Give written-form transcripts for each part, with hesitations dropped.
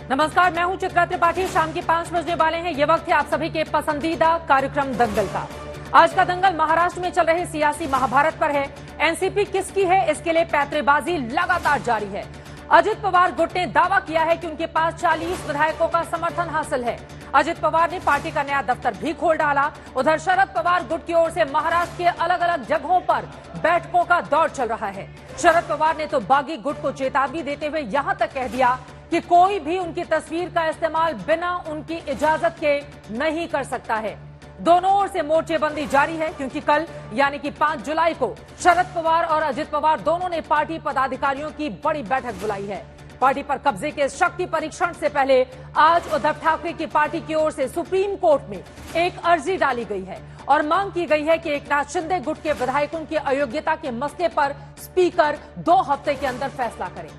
नमस्कार, मैं हूं चित्रा त्रिपाठी। शाम के 5 बजने वाले हैं। ये वक्त है आप सभी के पसंदीदा कार्यक्रम दंगल का। आज का दंगल महाराष्ट्र में चल रहे सियासी महाभारत पर है। एनसीपी किसकी है, इसके लिए पैंतरेबाजी लगातार जारी है। अजित पवार गुट ने दावा किया है कि उनके पास 40 विधायकों का समर्थन हासिल है। अजित पवार ने पार्टी का नया दफ्तर भी खोल डाला। उधर शरद पवार गुट की ओर से महाराष्ट्र के अलग अलग जगहों पर बैठकों का दौर चल रहा है। शरद पवार ने तो बागी गुट को चेतावनी देते हुए यहां तक कह दिया कि कोई भी उनकी तस्वीर का इस्तेमाल बिना उनकी इजाजत के नहीं कर सकता है। दोनों ओर से मोर्चेबंदी जारी है, क्योंकि कल यानी कि 5 जुलाई को शरद पवार और अजित पवार दोनों ने पार्टी पदाधिकारियों की बड़ी बैठक बुलाई है। पार्टी पर कब्जे के शक्ति परीक्षण से पहले आज उद्धव ठाकरे की पार्टी की ओर से सुप्रीम कोर्ट में एक अर्जी डाली गई है और मांग की गई है कि एकनाथ शिंदे गुट के विधायकों की अयोग्यता के मसले पर स्पीकर 2 हफ्ते के अंदर फैसला करें।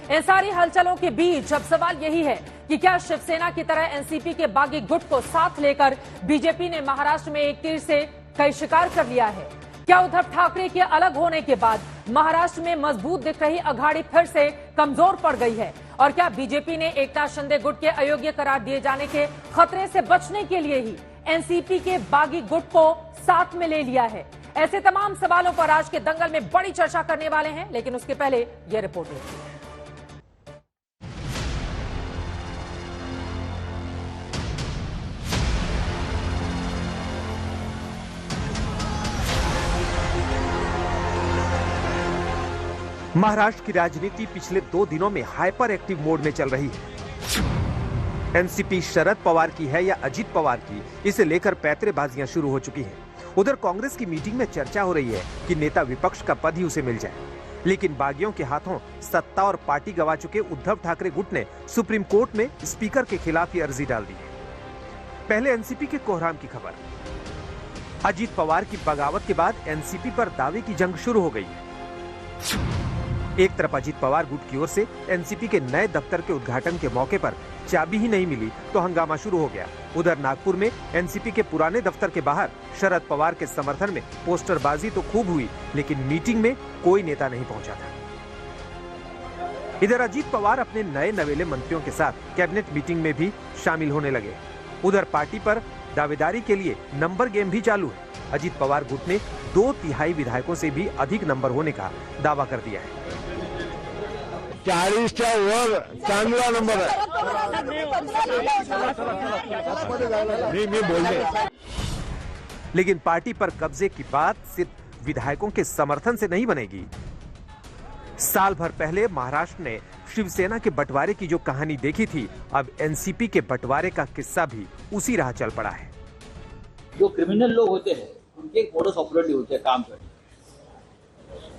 इन सारी हलचलों के बीच अब सवाल यही है कि क्या शिवसेना की तरह एनसीपी के बागी गुट को साथ लेकर बीजेपी ने महाराष्ट्र में एक तीर से कई शिकार कर लिया है? क्या उद्धव ठाकरे के अलग होने के बाद महाराष्ट्र में मजबूत दिख रही अघाड़ी फिर से कमजोर पड़ गई है? और क्या बीजेपी ने एकनाथ शिंदे गुट के अयोग्य करार दिए जाने के खतरे से बचने के लिए ही एनसीपी के बागी गुट को साथ में ले लिया है? ऐसे तमाम सवालों पर आज के दंगल में बड़ी चर्चा करने वाले हैं, लेकिन उसके पहले यह रिपोर्ट देखिए। महाराष्ट्र की राजनीति पिछले 2 दिनों में हाइपर एक्टिव मोड में चल रही है। एनसीपी शरद पवार की है या अजित पवार की, इसे लेकर पैंतरेबाजियां शुरू हो चुकी हैं। उधर कांग्रेस की मीटिंग में चर्चा हो रही है कि नेता विपक्ष का पद ही उसे मिल जाए, लेकिन बागियों के हाथों सत्ता और पार्टी गंवा चुके उद्धव ठाकरे गुट ने सुप्रीम कोर्ट में स्पीकर के खिलाफ ये अर्जी डाल दी है। पहले एनसीपी के कोहराम की खबर। अजित पवार की बगावत के बाद एनसीपी पर दावे की जंग शुरू हो गई है। एक तरफ अजित पवार गुट की ओर से एनसीपी के नए दफ्तर के उद्घाटन के मौके पर चाबी ही नहीं मिली तो हंगामा शुरू हो गया। उधर नागपुर में एनसीपी के पुराने दफ्तर के बाहर शरद पवार के समर्थन में पोस्टरबाजी तो खूब हुई, लेकिन मीटिंग में कोई नेता नहीं पहुंचा था। इधर अजित पवार अपने नए नवेले मंत्रियों के साथ कैबिनेट मीटिंग में भी शामिल होने लगे। उधर पार्टी पर दावेदारी के लिए नंबर गेम भी चालू है। अजित पवार गुट ने 2/3 विधायकों से भी अधिक नंबर होने का दावा कर दिया है। 40च्या वर चांगला नंबर आहे। मी बोलले। लेकिन पार्टी पर कब्जे की बात सिर्फ विधायकों के समर्थन से नहीं बनेगी। साल भर पहले महाराष्ट्र ने शिवसेना के बंटवारे की जो कहानी देखी थी, अब एनसीपी के बंटवारे का किस्सा भी उसी राह चल पड़ा है। जो क्रिमिनल लोग होते हैं उनके एक मोडस ऑपरेंडी होते हैं काम करने।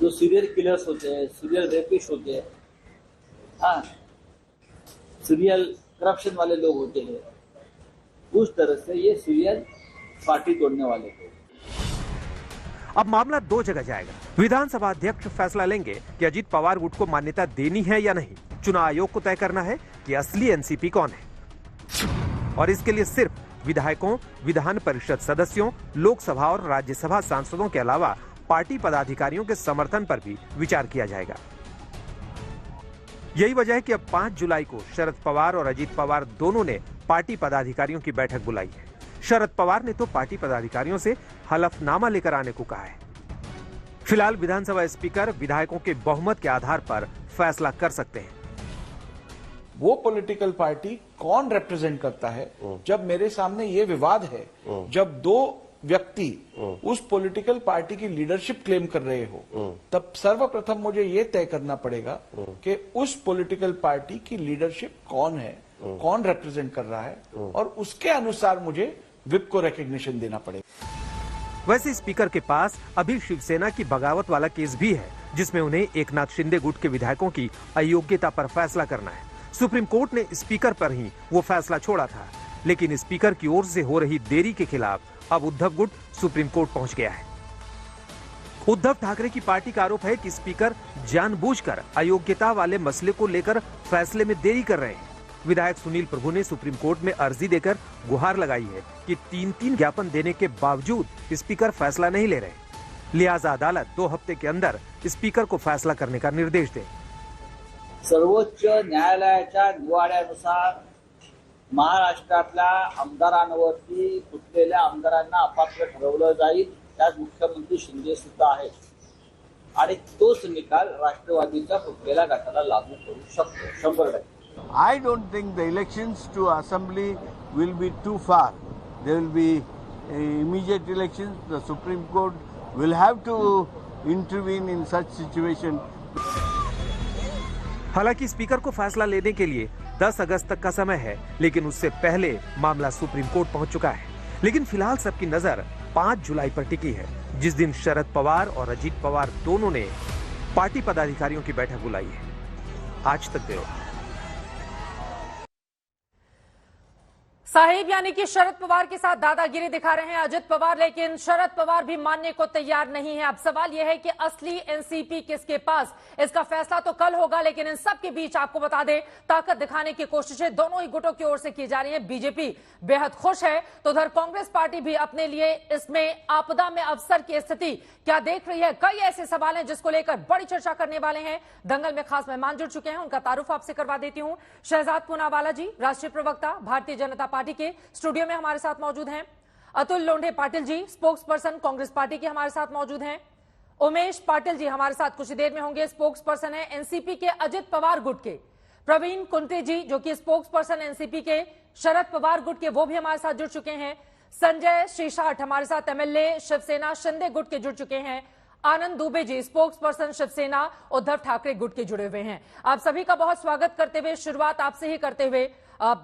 जो सीरियल किलर्स होते हैं, सीरियल रेपिस्ट होते हैं, हाँ, सीरियल करप्शन वाले लोग होते हैं, उस तरह से ये सीरियल पार्टी तोड़ने वाले थे। अब मामला 2 जगह जाएगा। विधानसभा अध्यक्ष फैसला लेंगे कि अजित पवार गुट को मान्यता देनी है या नहीं। चुनाव आयोग को तय करना है कि असली एनसीपी कौन है, और इसके लिए सिर्फ विधायकों, विधान परिषद सदस्यों, लोकसभा और राज्यसभा सांसदों के अलावा पार्टी पदाधिकारियों के समर्थन पर भी विचार किया जाएगा। यही वजह है कि अब 5 जुलाई को शरद पवार और अजित पवार दोनों ने पार्टी पदाधिकारियों की बैठक बुलाई है। शरद पवार ने तो पार्टी पदाधिकारियों से हलफनामा लेकर आने को कहा है। फिलहाल विधानसभा स्पीकर विधायकों के बहुमत के आधार पर फैसला कर सकते हैं। वो पॉलिटिकल पार्टी कौन रिप्रेजेंट करता है? जब मेरे सामने ये विवाद है, जब 2 व्यक्ति उस पॉलिटिकल पार्टी की लीडरशिप क्लेम कर रहे हो, तब सर्वप्रथम मुझे ये तय करना पड़ेगा कि उस पॉलिटिकल पार्टी की लीडरशिप कौन है, कौन रिप्रेजेंट कर रहा है, और उसके अनुसार मुझे विप को रिकॉग्निशन देना पड़ेगा। वैसे स्पीकर के पास अभी शिवसेना की बगावत वाला केस भी है, जिसमें उन्हें एकनाथ शिंदे गुट के विधायकों की अयोग्यता पर फैसला करना है। सुप्रीम कोर्ट ने स्पीकर पर ही वो फैसला छोड़ा था, लेकिन स्पीकर की ओर से हो रही देरी के खिलाफ अब उद्धव गुट सुप्रीम कोर्ट पहुंच गया है। उद्धव ठाकरे की पार्टी का आरोप है कि स्पीकर जानबूझकर अयोग्यता वाले मसले को लेकर फैसले में देरी कर रहे हैं। विधायक सुनील प्रभु ने सुप्रीम कोर्ट में अर्जी देकर गुहार लगाई है कि 3-3 ज्ञापन देने के बावजूद स्पीकर फैसला नहीं ले रहे, लिहाजा अदालत 2 हफ्ते के अंदर स्पीकर को फैसला करने का निर्देश दे। सर्वोच्च न्यायालयाच्या निवाड्यानुसार महाराष्ट्रातल्या आमदारांवरती फुटलेल्या आमदारांना अपात्र ठरवलं जाईल. त्यात मुख्यमंत्री शिंदे सुद्धा आहेत आणि तोच निकाल राष्ट्रवादीच्या फुटलेल्या गटाला लागू करू शकतो 100%. I don't think the elections to assembly will be too far. There will be immediate elections. The Supreme Court will have to intervene in such situation. हालांकि स्पीकर को फैसला लेने के लिए 10 अगस्त तक का समय है, लेकिन उससे पहले मामला सुप्रीम कोर्ट पहुंच चुका है. लेकिन फिलहाल सबकी नजर 5 जुलाई पर टिकी है, जिस दिन शरद पवार और अजीत पवार दोनों ने पार्टी पदाधिकारियों की बैठक बुलाई है. आज तक ब्यूरो. साहिब यानी कि शरद पवार के साथ दादागिरी दिखा रहे हैं अजित पवार, लेकिन शरद पवार भी मानने को तैयार नहीं है. अब सवाल यह है कि असली एनसीपी किसके पास, इसका फैसला तो कल होगा. लेकिन इन सब के बीच आपको बता दें, ताकत दिखाने की कोशिशें दोनों ही गुटों की ओर से की जा रही है. बीजेपी बेहद खुश है तो उधर कांग्रेस पार्टी भी अपने लिए इसमें आपदा में अवसर की स्थिति क्या देख रही है. कई ऐसे सवाल हैं जिसको लेकर बड़ी चर्चा करने वाले हैं. दंगल में खास मेहमान जुड़ चुके हैं, उनका तारुफ आपसे करवा देती हूं. शहजाद पूनावाला जी, राष्ट्रीय प्रवक्ता भारतीय जनता पार्टी के स्टूडियो में हमारे साथ मौजूद हैं. Atul Londhe Patil ji, spokes person Congress party के हमारे साथ मौजूद हैं. उमेश पाटिल जी हमारे साथ कुछ देर में होंगे, स्पोक्स पर्सन है एनसीपी के अजित पवार गुट के. प्रवीण कुंटे जी जो कि स्पोक्स पर्सन एनसीपी के शरद पवार गुट के, वो भी हमारे साथ जुड़ चुके हैं. संजय श्रीशाठ हमारे साथ एमएलए शिवसेना शिंदे गुट के जुड़ चुके हैं. आनंद दुबे जी स्पोक्स पर्सन शिवसेना उद्धव ठाकरे गुट के जुड़े हुए हैं. आप सभी का बहुत स्वागत करते हुए शुरुआत आपसे ही करते हुए,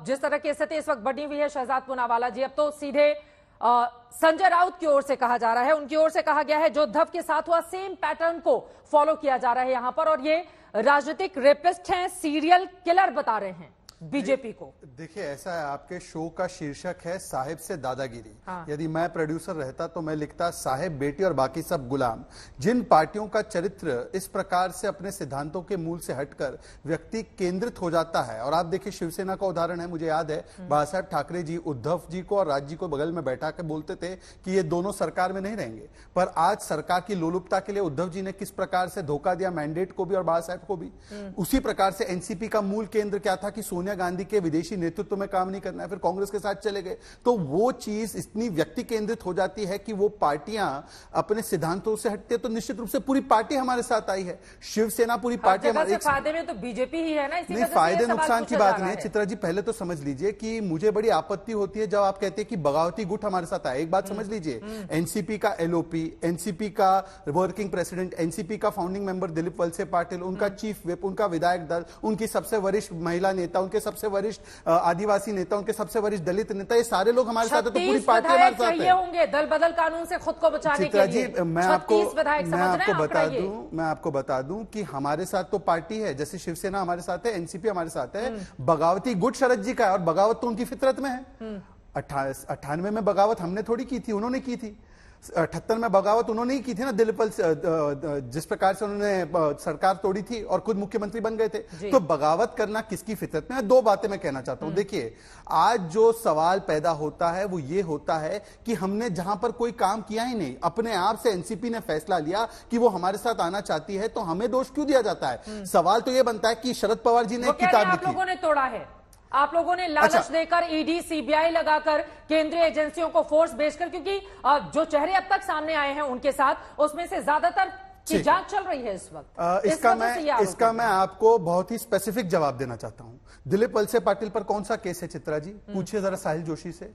जिस तरह की स्थिति इस वक्त बनी हुई है शहजाद पूनावाला जी, अब तो सीधे संजय राउत की ओर से कहा जा रहा है, उनकी ओर से कहा गया है जो उद्धव के साथ हुआ सेम पैटर्न को फॉलो किया जा रहा है यहां पर, और ये राजनीतिक रेपिस्ट हैं, सीरियल किलर बता रहे हैं बीजेपी को. देखिए ऐसा है, आपके शो का शीर्षक है साहिब से दादागिरी. हाँ. यदि मैं प्रोड्यूसर रहता तो मैं लिखता साहिब, बेटी और बाकी सब गुलाम. जिन पार्टियों का चरित्र इस प्रकार से अपने सिद्धांतों के मूल से हटकर व्यक्ति केंद्रित हो जाता है, और आप देखिए शिवसेना का उदाहरण है, मुझे याद है बाला साहब ठाकरे जी उद्धव जी को और राज जी को बगल में बैठा के बोलते थे कि ये दोनों सरकार में नहीं रहेंगे, पर आज सरकार की लोलुपता के लिए उद्धव जी ने किस प्रकार से धोखा दिया मैंडेट को भी और बाला साहब को भी. उसी प्रकार से एनसीपी का मूल केंद्र क्या था कि सोनिया गांधी के विदेशी नेतृत्व में काम नहीं करना है, फिर कांग्रेस के साथ चले गए. तो वो चीज इतनी व्यक्ति केंद्रित हो जाती है कि वो पार्टियां अपने सिद्धांतों से हटते, तो निश्चित रूप से पूरी पार्टी हमारे साथ आई है. शिवसेना पूरी पार्टी हमारे फायदे में तो बीजेपी ही है ना. इसी नहीं, फायदे नुकसान की बात नहीं. चित्रा जी पहले तो समझ लीजिए कि मुझे बड़ी आपत्ति होती है जब आप कहते हैं कि बगावती गुट हमारे साथ आए. एक बात समझ लीजिए, एनसीपी का एलओपी, एनसीपी का वर्किंग प्रेसिडेंट, एनसीपी का फाउंडिंग मेंबर दिलीप वलसे पाटिल, उनका चीफ व्हिप, उनका विधायक दल, उनकी सबसे वरिष्ठ महिला नेता, उनके सबसे वरिष्ठ आदिवासी नेता, उनके सबसे वरिष्ठ दलित नेता, ये सारे लोग हमारे साथ है. तो पूरी पार्टी हमारे साथ है. होंगे दल बदल कानून से खुद को बचाने के लिए. जी मैं आपको बता दूं कि हमारे साथ तो पार्टी है, जैसे शिवसेना हमारे साथ है, एनसीपी हमारे साथ है. बगावती गुट शरद जी का है और बगावत तो उनकी फितरत में है. 98 में बगावत हमने थोड़ी की थी, उन्होंने की थी. 78 में बगावत उन्होंने ही की थी ना, दिलीप जिस प्रकार से उन्होंने सरकार तोड़ी थी और खुद मुख्यमंत्री बन गए थे. तो बगावत करना किसकी फितरत में है? दो बातें मैं कहना चाहता हूं. देखिए आज जो सवाल पैदा होता है वो ये होता है कि हमने जहां पर कोई काम किया ही नहीं, अपने आप से एनसीपी ने फैसला लिया कि वो हमारे साथ आना चाहती है, तो हमें दोष क्यों दिया जाता है? सवाल तो ये बनता है कि शरद पवार जी ने एक किताब लिखी, आप लोगों ने तोड़ा है, आप लोगों ने लालच देकर ईडी सीबीआई लगाकर केंद्रीय एजेंसियों को फोर्स भेजकर, क्योंकि जो चेहरे अब तक सामने आए हैं उनके साथ उसमें से ज्यादातर की जांच चल रही है इस वक्त. इसका मैं आपको बहुत ही स्पेसिफिक जवाब देना चाहता हूं. दिलीप वलसे पाटिल पर कौन सा केस है चित्रा जी? पूछिए जरा साहिल जोशी से,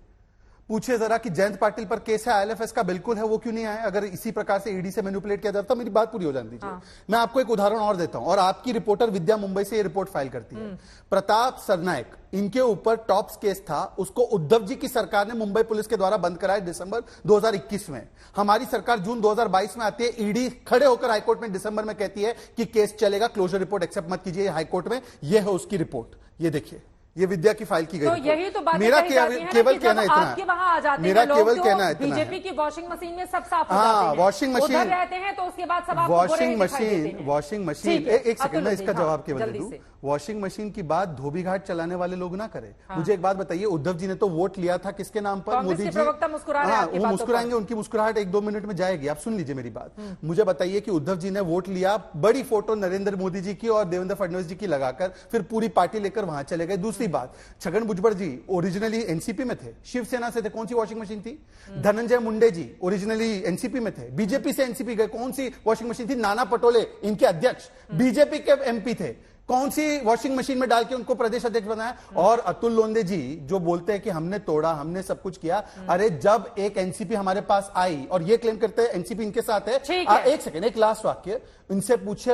पूछिए जरा कि जयंत पाटिल पर केस है आईएलएफएस का, बिल्कुल है, वो क्यों नहीं आया? अगर इसी प्रकार से ईडी से मैनिपुलेट किया जाता, मेरी बात पूरी हो जाने दीजिए. मैं आपको एक उदाहरण और देता हूं, और आपकी रिपोर्टर विद्या मुंबई से ये रिपोर्ट फाइल करती है. प्रताप सरनायक, इनके ऊपर टॉप्स केस था, उसको उद्धव जी की सरकार ने मुंबई पुलिस के द्वारा बंद कराया दिसंबर 2021 में. हमारी सरकार जून 2022 में आती है, ईडी खड़े होकर हाईकोर्ट में दिसंबर में कहती है कि केस चलेगा, क्लोजर रिपोर्ट एक्सेप्ट मत कीजिए हाईकोर्ट में. यह है उसकी रिपोर्ट, ये देखिए, ये विद्या की फाइल की गई तो रिपोर्ट। यही तो बात मेरा केवल कहना इतना आपके वहां आ जाते मेरा हैं लोग, केवल जो कहना इतना बीजेपी है। की वॉशिंग मशीन में सब साफ हो हाँ, जाते हैं, वॉशिंग मशीन उधर रहते हैं तो उसके बाद सब आपको बुरे वॉशिंग दिखाई देते मशीन हैं। वॉशिंग मशीन ठीक है, एक सेकंड अतुल मैं जी, इसका हाँ, जवाब केवल दे जल्दी दूं। से। वॉशिंग मशीन की बात धोबी घाट चलाने वाले लोग ना करें। मुझे एक बात बताइए, उद्धव जी ने तो वोट लिया था किसके नाम पर? कांग्रेस मोदी के जी। प्रवक्ता मुस्कुरा रहे हैं हाँ, आपकी वो बातों मुस्कुराएंगे, पर। उनकी मुस्कुराहट 1-2 मिनट में जाएगी। आप सुन लीजिए मेरी बात। मुझे बताइए कि उद्धव जी ने वोट लिया, बड़ी फोटो नरेंद्र मोदी जी की और देवेंद्र फडणवीस जी की लगाकर, फिर पूरी पार्टी लेकर वहां चले गए। दूसरी बात, छगन भुजबल जी ओरिजिनली एनसीपी में थे, शिवसेना से थे, कौन सी वॉशिंग मशीन थी? धनंजय मुंडे जी ओरिजिनली एनसीपी में थे, बीजेपी से एनसीपी गए, कौन सी वॉशिंग मशीन थी? नाना पटोले इनके अध्यक्ष बीजेपी के एमपी थे, कौन सी वॉशिंग मशीन में डाल के उनको प्रदेश अध्यक्ष बनाया? और अतुल लोंदे जी जो बोलते हैं कि हमने तोड़ा, हमने सब कुछ किया, अरे जब एक एनसीपी हमारे पास आई और ये क्लेम करते हैं एनसीपी इनके साथ है। एक सेकंड, एक लास्ट वाक्य, इनसे पूछे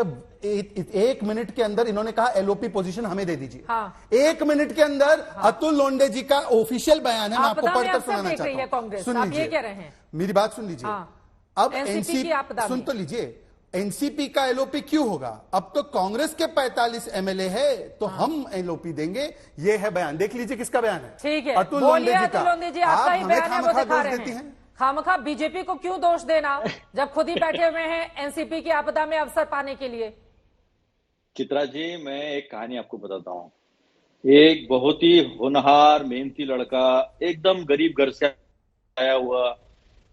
1 मिनट के अंदर इन्होंने कहा एलओपी पोजीशन हमें दे दीजिए। हाँ। 1 मिनट के अंदर अतुल लोंडे जी का ऑफिशियल बयान है, मैं आपको पढ़कर सुनाना चाहता हूं। सुन लीजिए, मेरी बात सुन लीजिए। अब एनसीपी सुन तो लीजिए, एनसीपी का एलओपी क्यों होगा? अब तो कांग्रेस के 45 एमएलए है तो हम एलओपी देंगे, ये है बयान। देख लीजिए किसका बयान है। ठीक है, अतुल लोंडे जी का। अतुल लोंदे जी आपका ही बयान है, वो दिखा रहे देती हैं। हैं। खामखा बीजेपी को क्यों दोष देना जब खुद ही बैठे हुए हैं एनसीपी की आपदा में अवसर पाने के लिए? चित्रा जी, मैं एक कहानी आपको बताता हूँ। एक बहुत ही होनहार मेहनती लड़का, एकदम गरीब घर से आया हुआ,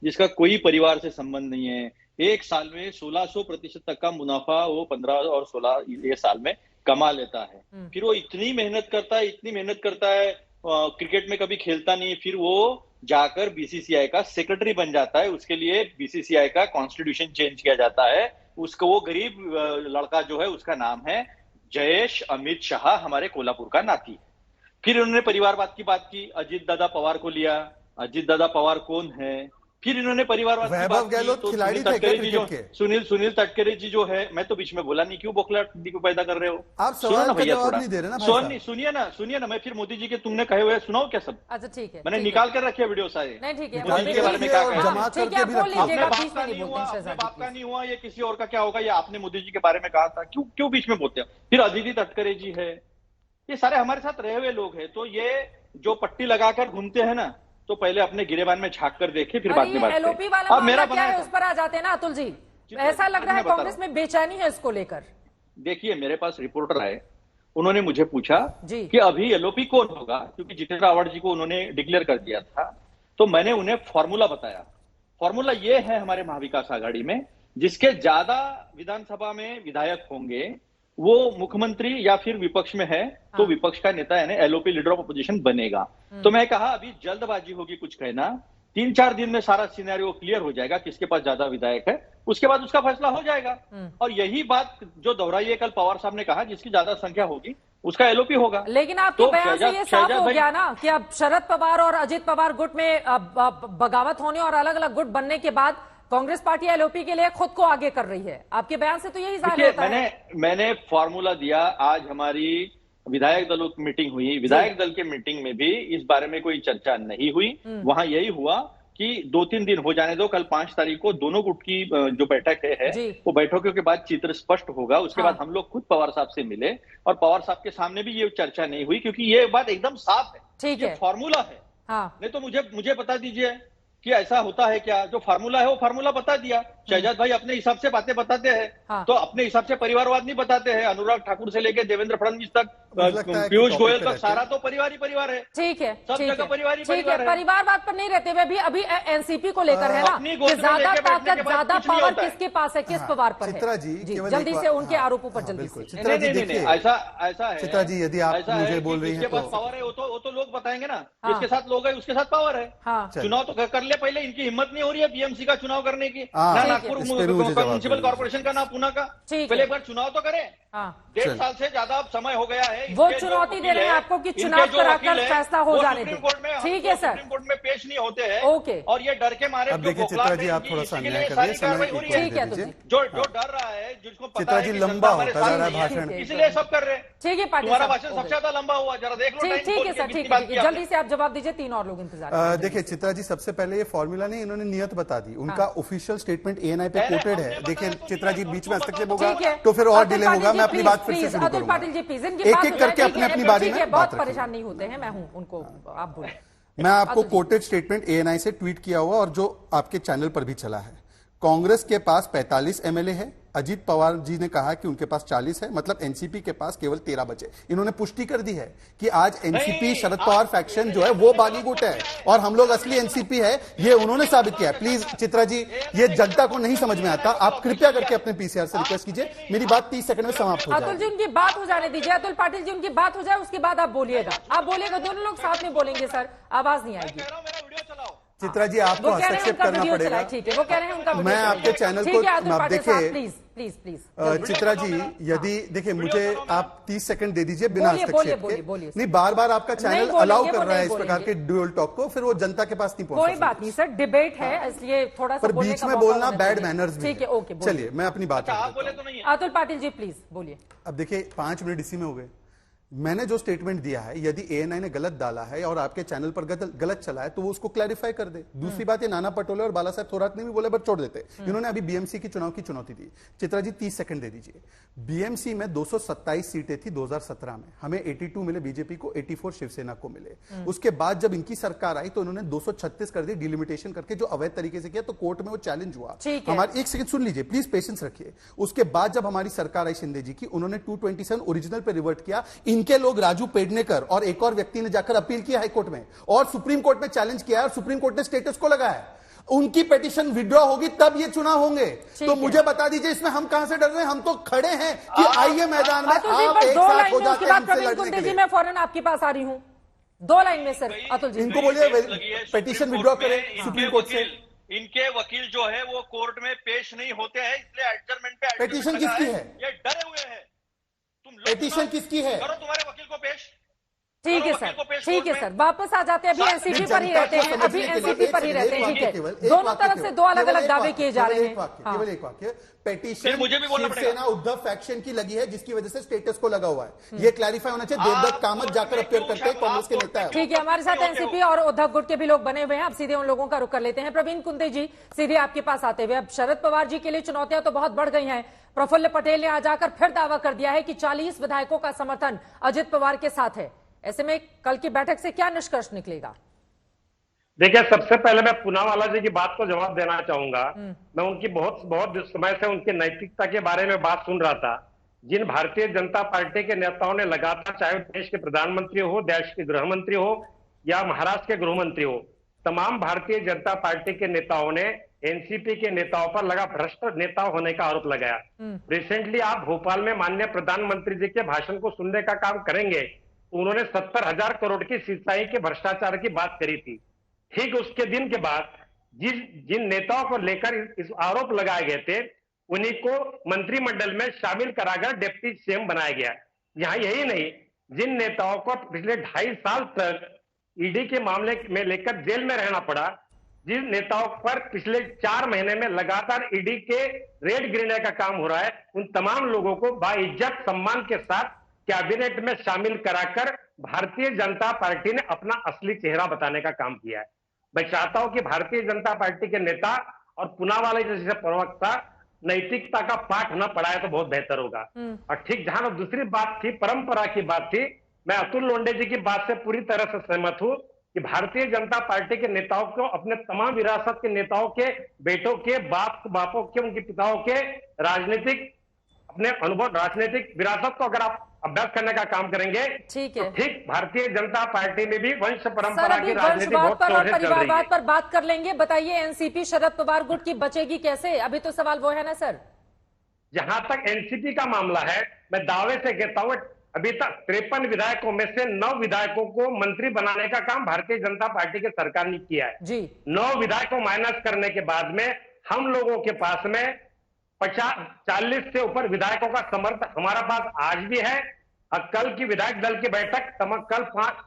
जिसका कोई परिवार से संबंध नहीं है, एक साल में 1600% तक का मुनाफा वो 15 और 16 ये साल में कमा लेता है। फिर वो इतनी मेहनत करता है, क्रिकेट में कभी खेलता नहीं, फिर वो जाकर बीसीसीआई का सेक्रेटरी बन जाता है। उसके लिए बीसीसीआई का कॉन्स्टिट्यूशन चेंज किया जाता है। उसको, वो गरीब लड़का जो है उसका नाम है जयेश अमित शाह, हमारे कोल्हापुर का नाती। फिर उन्होंने परिवारवाद की बात की, अजीत दादा पवार को लिया। अजीत दादा पवार कौन है? फिर इन्होंने परिवारवाद की बात की तो खिलाड़ी थे क्या क्रिकेट के? सुनील तटकरे जी जो है, मैं तो बीच में बोला नहीं, क्यों बौखलाहट को पैदा कर रहे हो? आप सवाल का जवाब नहीं दे रहे ना। सुनिए ना, मैं फिर मोदी जी के तुमने कहे हुए सुनाओ क्या सब? अच्छा ठीक है, मैंने निकाल कर रखे वीडियो सारे। नहीं ठीक है, मोदी जी के बारे में क्या कहा? जमा करके भी रखिए। अपने बाप का नहीं हुआ, ये किसी और का क्या होगा? ये आपने मोदी जी के बारे में कहा था, क्यों बीच में बोलते हैं? फिर अदिति तटकरे जी है, ये सारे हमारे साथ रहे हुए लोग हैं। तो ये जो पट्टी लगाकर घूमते हैं ना, तो पहले अपने गिरेबान में झांक कर देखे, फिर बाद में बात एलओपी करें। वाला अब मेरा क्या है, उस पर आ जाते हैं ना अतुल जी। ऐसा लग रहा है कांग्रेस में बेचैनी है इसको लेकर। देखिए, मेरे पास रिपोर्टर आए, उन्होंने मुझे पूछा जी कि अभी एलओपी कौन होगा, क्योंकि जितेंद्र आवाड़ जी को उन्होंने डिक्लेयर कर दिया था। तो मैंने उन्हें फॉर्मूला बताया। फॉर्मूला ये है हमारे महाविकास आघाड़ी में, जिसके ज्यादा विधानसभा में विधायक होंगे वो मुख्यमंत्री या फिर विपक्ष में है तो विपक्ष का नेता यानी एलओपी लीडर ऑफ अपोजिशन बनेगा। तो मैं कहा अभी जल्दबाजी होगी कुछ कहना, 3-4 दिन में सारा सिनेरियो क्लियर हो जाएगा, किसके पास ज्यादा विधायक है, उसके बाद उसका फैसला हो जाएगा। और यही बात जो दोहराई कल पवार साहब ने कहा, जिसकी ज्यादा संख्या होगी उसका एलओपी होगा। लेकिन आपके बयान से ये साफ हो गया ना कि अब शरद पवार और अजित पवार गुट में बगावत होने और अलग अलग गुट बनने के बाद कांग्रेस पार्टी एलओपी के लिए खुद को आगे कर रही है। आपके बयान से तो यही जाहिर होता है। मैंने फॉर्मूला दिया। आज हमारी विधायक दलों की मीटिंग हुई, विधायक दल के मीटिंग में भी इस बारे में कोई चर्चा नहीं हुई। वहां यही हुआ कि 2-3 दिन हो जाने दो, कल 5 तारीख को दोनों गुट की जो बैठक है वो बैठकों के बाद चित्र स्पष्ट होगा। उसके बाद हम लोग खुद पवार साहब से मिले और पवार साहब के सामने भी ये चर्चा नहीं हुई, क्योंकि ये बात एकदम साफ है। ठीक है, फॉर्मूला है। नहीं तो मुझे बता दीजिए कि ऐसा होता है क्या? जो फार्मूला है वो फार्मूला बता दिया। शहजाद भाई अपने हिसाब से बातें बताते हैं, तो अपने हिसाब से परिवारवाद नहीं बताते हैं। अनुराग ठाकुर से लेकर देवेंद्र फडणवीस तक, पीयूष गोयल तक, सारा तो परिवार ही परिवार है। ठीक है, सब जगह परिवार ही परिवार है। परिवारवाद पर नहीं रहते हुए भी अभी एनसीपी को लेकर है ना कि ज्यादा ताकत, ज्यादा पावर किसके पास है, किस पवार पर है? चित्रा जी, जल्दी से उनके आरोपों पर जल्दी से। चित्रा जी देखिए, ऐसा है चित्रा जी, यदि आप मुझे बोल रही हैं जिसके पास पावर है वो तो लोग बताएंगे ना, जिसके साथ लोग है उसके साथ पावर है। चुनाव तो कर ले पहले, इनकी हिम्मत नहीं हो रही है बीएमसी का चुनाव करने की, ना नागपुर म्युनिसिपल कॉर्पोरेशन का, ना पुणे का। पहले एक बार चुनाव तो करे। 1.5 साल से ज्यादा समय हो गया है। वो चुनौती दे रहे हैं आपको कि चुनाव कराकर फैसला हो जाने दो। ठीक है सर, सुप्रीम कोर्ट में पेश नहीं होते हैं। ओके, और ये डर के मारे अब देखिए चित्रा जी, आप थोड़ा सा अन्याय कर रही है। ठीक है, जो डर रहा है, जिसको पता चित्रा है जी कि लंबा जनता होता जा रहा है भाषण, इसलिए सब कर रहे हैं। ठीक है, तुम्हारा भाषण सबसे ज्यादा लंबा हुआ, जरा देख लो। ठीक है सर, ठीक है, जल्दी से आप जवाब दीजिए, 3 और लोग इंतजार। देखिए चित्रा जी, सबसे पहले ये फॉर्मूला नहीं, इन्होंने नियत बता दी। उनका ऑफिशियल स्टेटमेंट एएनआई पे कोटेड है। देखिए चित्रा जी बीच में हस्तक्षेप होगा ठीक है, तो फिर और अतुल डिले पाटिल होगा। जी, मैं अपनी बात फिर प्लीज, से शुरू अतुल करूंगा। पाटिल जी प्लीज, इनकी एक बात एक हो जाए, करके ठीक अपनी है, अपनी ठीक बारी है, में बहुत बात रखिए। परेशान नहीं होते हैं, मैं हूं उनको, आप बोले। मैं आपको Atul ji. Coated statement ANI से ट्वीट किया हुआ और जो आपके चैनल पर भी चला है। कांग्रेस के पास 45 एमएलए है, अजीत पवार जी ने कहा कि उनके पास 40 है, मतलब एनसीपी के पास केवल 13 बचे। इन्होंने पुष्टि कर दी है कि आज एनसीपी शरद पवार फैक्शन जो है वो बागी गुट है और हम लोग असली एनसीपी है, ये उन्होंने साबित किया है। प्लीज चित्रा जी, ये जनता को नहीं समझ में आता, आप कृपया करके अपने पीसीआर से रिक्वेस्ट कीजिए। मेरी बात 30 सेकंड में समाप्त हो अतुल जाए। जी उनकी बात हो जाने दीजिए, अतुल पाटिल जी उनकी बात हो जाए, उसके बाद आप बोलिएगा। आप बोलिएगा, दोनों लोग साथ में बोलेंगे सर, आवाज नहीं आएगी। चित्रा जी आपको वो कह रहे हैं हस्तक्षेप उनका करना वीडियो पड़ेगा। चलाए, ठीक है, वो कह रहे हैं उनका वीडियो मैं चलाए। आपके चैनल ठीक को है, अतुल आप पाटिल देखिए, साहब, please please please. Chitra ji यदि देखिए मुझे आप 30 सेकंड दे दीजिए बिना बोलिए, हस्तक्षेप बोलिए, के। बोलिए, नहीं, बार बार आपका नहीं चैनल बोलेंगे, अलाउ वो कर रहा है नहीं इस प्रकार के बोलेंगे। ड्यूअल टॉक को, फिर वो जनता के पास नहीं पहुंच कोई बात नहीं सर, डिबेट है इसलिए थोड़ा सा पर बोलने बीच का में मौका बोलना होना बैड चाहिए। मैनर्स भी ठीक है, ओके, बोलिए। चलिए मैं अपनी बात रख देता हूं। अतुल पाटिल जी प्लीज बोलिए। अब देखिए 5 मिनट इसी में हो गए। मैंने जो स्टेटमेंट दिया है, यदि एएनआई ने गलत डाला है और आपके चैनल पर गलत चला है तो वो उसको क्लैरिफाई कर दे। दूसरी बात, ये नाना पटोले और बाला साहब थोराट ने भी बोले, बट छोड़ देते। इन्होंने अभी बीएमसी की चुनाव की चुनौती दी। चित्रा जी 30 सेकंड दे दीजिए। बीएमसी में 227 सीटें थी 2017 में, हमें 82 मिले बीजेपी को, 84 शिवसेना को मिले। उसके बाद जब इनकी सरकार आई तो इन्होंने 236 कर दी, डिलिमिटेशन करके, जो अवैध तरीके से किया, तो कोर्ट में वो चैलेंज हुआ। हमारी एक सेकंड सुन लीजिए प्लीज, पेशेंस रखिए। उसके बाद जब हमारी सरकार आई शिंदे जी की, उन्होंने 227 ओरिजिनल पे रिवर्ट किया। इनके लोग राजू पेडनेकर और एक और व्यक्ति ने जाकर अपील किया हाईकोर्ट में और सुप्रीम कोर्ट में चैलेंज किया और सुप्रीम कोर्ट ने स्टेटस को लगाया है। उनकी पिटीशन विड्रॉ होगी तब ये चुनाव होंगे। तो मुझे बता दीजिए इसमें हम कहां से डर रहे हैं? हम तो खड़े हैं कि आइए मैदान में, आप एक साथ हो जाते हैं हमसे लड़ने के लिए। मैं फौरन आपके पास आ रही हूं, 2 लाइन में सर। अतुल जी इनको बोलिए पिटीशन विड्रॉ करें सुप्रीम कोर्ट से। इनके वकील जो है वो कोर्ट में पेश नहीं होते हैं, इसलिए एडजर्नमेंट पे पिटीशन किसकी है? ये डरे हुए हैं। तुम पिटीशन किसकी है? करो तुम्हारे वकील को पेश। ठीक है सर, ठीक है सर, वापस आ जाते हैं। अभी एनसीपी पर ही रहते हैं, अभी एनसीपी पर ही रहते हैं, ठीक है। दोनों तरफ से 2 अलग अलग दावे किए जा रहे हैं। केवल एक वाक्य, पेटीशन मुझे भी बोलना पड़ेगा। शिवसेना उद्धव फैक्शन की लगी है, जिसकी वजह से स्टेटस को लगा हुआ है। ये क्लैरिफाई होना चाहिए। देवदत्त कामत जाकर अपियर करते हैं, कांग्रेस के नेता है। ठीक है, हमारे साथ एनसीपी और उद्धव गुट के भी लोग बने हुए हैं। अब सीधे उन लोगों का रुख कर लेते हैं। प्रवीण कुंदे जी, सीधे आपके पास आते हुए, अब शरद पवार जी के लिए चुनौतियां तो बहुत बढ़ गई हैं। प्रफुल्ल पटेल ने आज आकर फिर दावा कर दिया है कि 40 विधायकों का समर्थन अजित पवार के साथ है। ऐसे में कल की बैठक से क्या निष्कर्ष निकलेगा? देखिए, सबसे पहले मैं पूनावाला जी की बात को जवाब देना चाहूंगा। मैं उनकी बहुत समय से उनकी नैतिकता के बारे में बात सुन रहा था। जिन भारतीय जनता पार्टी के नेताओं ने लगातार, चाहे देश के प्रधानमंत्री हो, देश के गृह मंत्री हो या महाराष्ट्र के गृह मंत्री हो, तमाम भारतीय जनता पार्टी के नेताओं ने एनसीपी के नेताओं पर लगा भ्रष्ट नेता होने का आरोप लगाया। रिसेंटली आप भोपाल में माननीय प्रधानमंत्री जी के भाषण को सुनने का काम करेंगे, उन्होंने 70,000 करोड़ की सिंचाई के भ्रष्टाचार की बात करी थी। ठीक उसके दिन के बाद जिन नेताओं को लेकर इस आरोप लगाए गए थे, उन्हीं को मंत्रिमंडल में शामिल कराकर डिप्टी सीएम बनाया गया। यहाँ यही नहीं, जिन नेताओं को पिछले 2.5 साल तक ईडी के मामले में लेकर जेल में रहना पड़ा, जिन नेताओं पर पिछले 4 महीने में लगातार ईडी के रेड गिरने का काम हो रहा है, उन तमाम लोगों को बाइज्जत सम्मान के साथ कैबिनेट में शामिल कराकर भारतीय जनता पार्टी ने अपना असली चेहरा बताने का काम किया है। मैं चाहता हूं कि भारतीय जनता पार्टी के नेता और पूनावाला जैसे प्रवक्ता नैतिकता का पाठ न पढ़ाए तो बहुत बेहतर होगा। और ठीक जहां दूसरी बात थी, परंपरा की बात थी, मैं अतुल लोंढे जी की बात से पूरी तरह से सहमत हूं कि भारतीय जनता पार्टी के नेताओं को अपने तमाम विरासत के नेताओं के बेटों के बापों के, उनके पिताओं के राजनीतिक अपने अनुभव, राजनीतिक विरासत को अगर आप अभ्यास करने का काम करेंगे, ठीक है, तो ठीक भारतीय जनता पार्टी में भी वंश सर परंपरा अभी की राजनीति बहुत पर और जोर से चल रही परिवारवाद है। पर बात कर लेंगे। बताइए एनसीपी शरद पवार गुट की बचेगी कैसे? अभी तो सवाल वो है ना सर। जहां तक एनसीपी का मामला है, मैं दावे से कहता हूं अभी तक 53 विधायकों में से 9 विधायकों को मंत्री बनाने का काम भारतीय जनता पार्टी की सरकार ने किया है जी। 9 विधायकों माइनस करने के बाद में हम लोगों के पास में 40 से ऊपर विधायकों का समर्थन हमारा पास आज भी है। और कल की विधायक दल की बैठक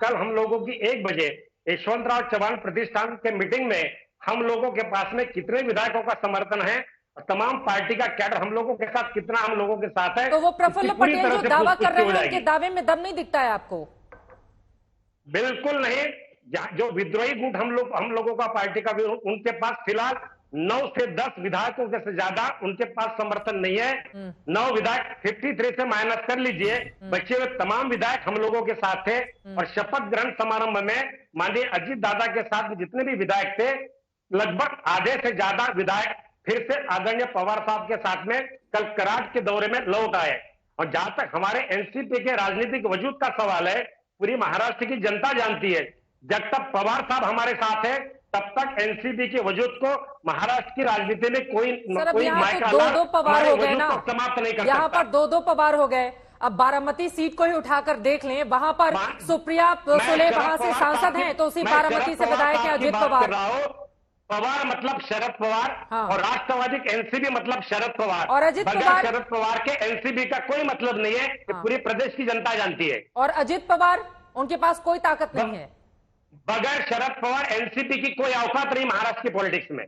कल हम लोगों की 1 बजे यशवंतराव चौहान प्रतिष्ठान के मीटिंग में हम लोगों के पास में कितने विधायकों का समर्थन है, तमाम पार्टी का कैडर हम लोगों के साथ कितना हम लोगों के साथ है। तो वो प्रफुल्ल पटेल जो दावा कर रहे हैं, उनके दावे में दम नहीं दिखता है आपको? बिल्कुल नहीं। जो विद्रोही गुट हम लोगों का पार्टी का, उनके पास फिलहाल 9 से 10 विधायकों के से ज्यादा उनके पास समर्थन नहीं है। 9 विधायक 53 से माइनस कर लीजिए, बचे हुए तमाम विधायक हम लोगों के साथ थे। और शपथ ग्रहण समारोह में माननीय अजीत दादा के साथ जितने भी विधायक थे, लगभग आधे से ज्यादा विधायक फिर से आदरणीय पवार साहब के साथ में कल कराट के दौरे में लौट आए। और जहां तक हमारे एनसीपी के राजनीतिक वजूद का सवाल है, पूरी महाराष्ट्र की जनता जानती है, जब तक पवार साहब हमारे साथ है तब तक एनसीपी के वजूद को महाराष्ट्र की राजनीति में कोई दो पवार हो गए ना, समाप्त नहीं कर यहाँ पर दो पवार हो गए। अब बारामती सीट को ही उठाकर देख लें, वहां पर सुप्रिया सुले वहां से सांसद हैं, तो उसी बारामती से विधायक है अजित पवार। पवार मतलब शरद पवार, हाँ। और राष्ट्रवादी एनसीपी मतलब शरद पवार, और अजित पवार, शरद पवार के एनसीपी का कोई मतलब नहीं है, हाँ। पूरी प्रदेश की जनता जानती है। और अजित पवार, उनके पास कोई ताकत नहीं है। बगैर शरद पवार एनसीपी की कोई औकात नहीं महाराष्ट्र की पॉलिटिक्स में।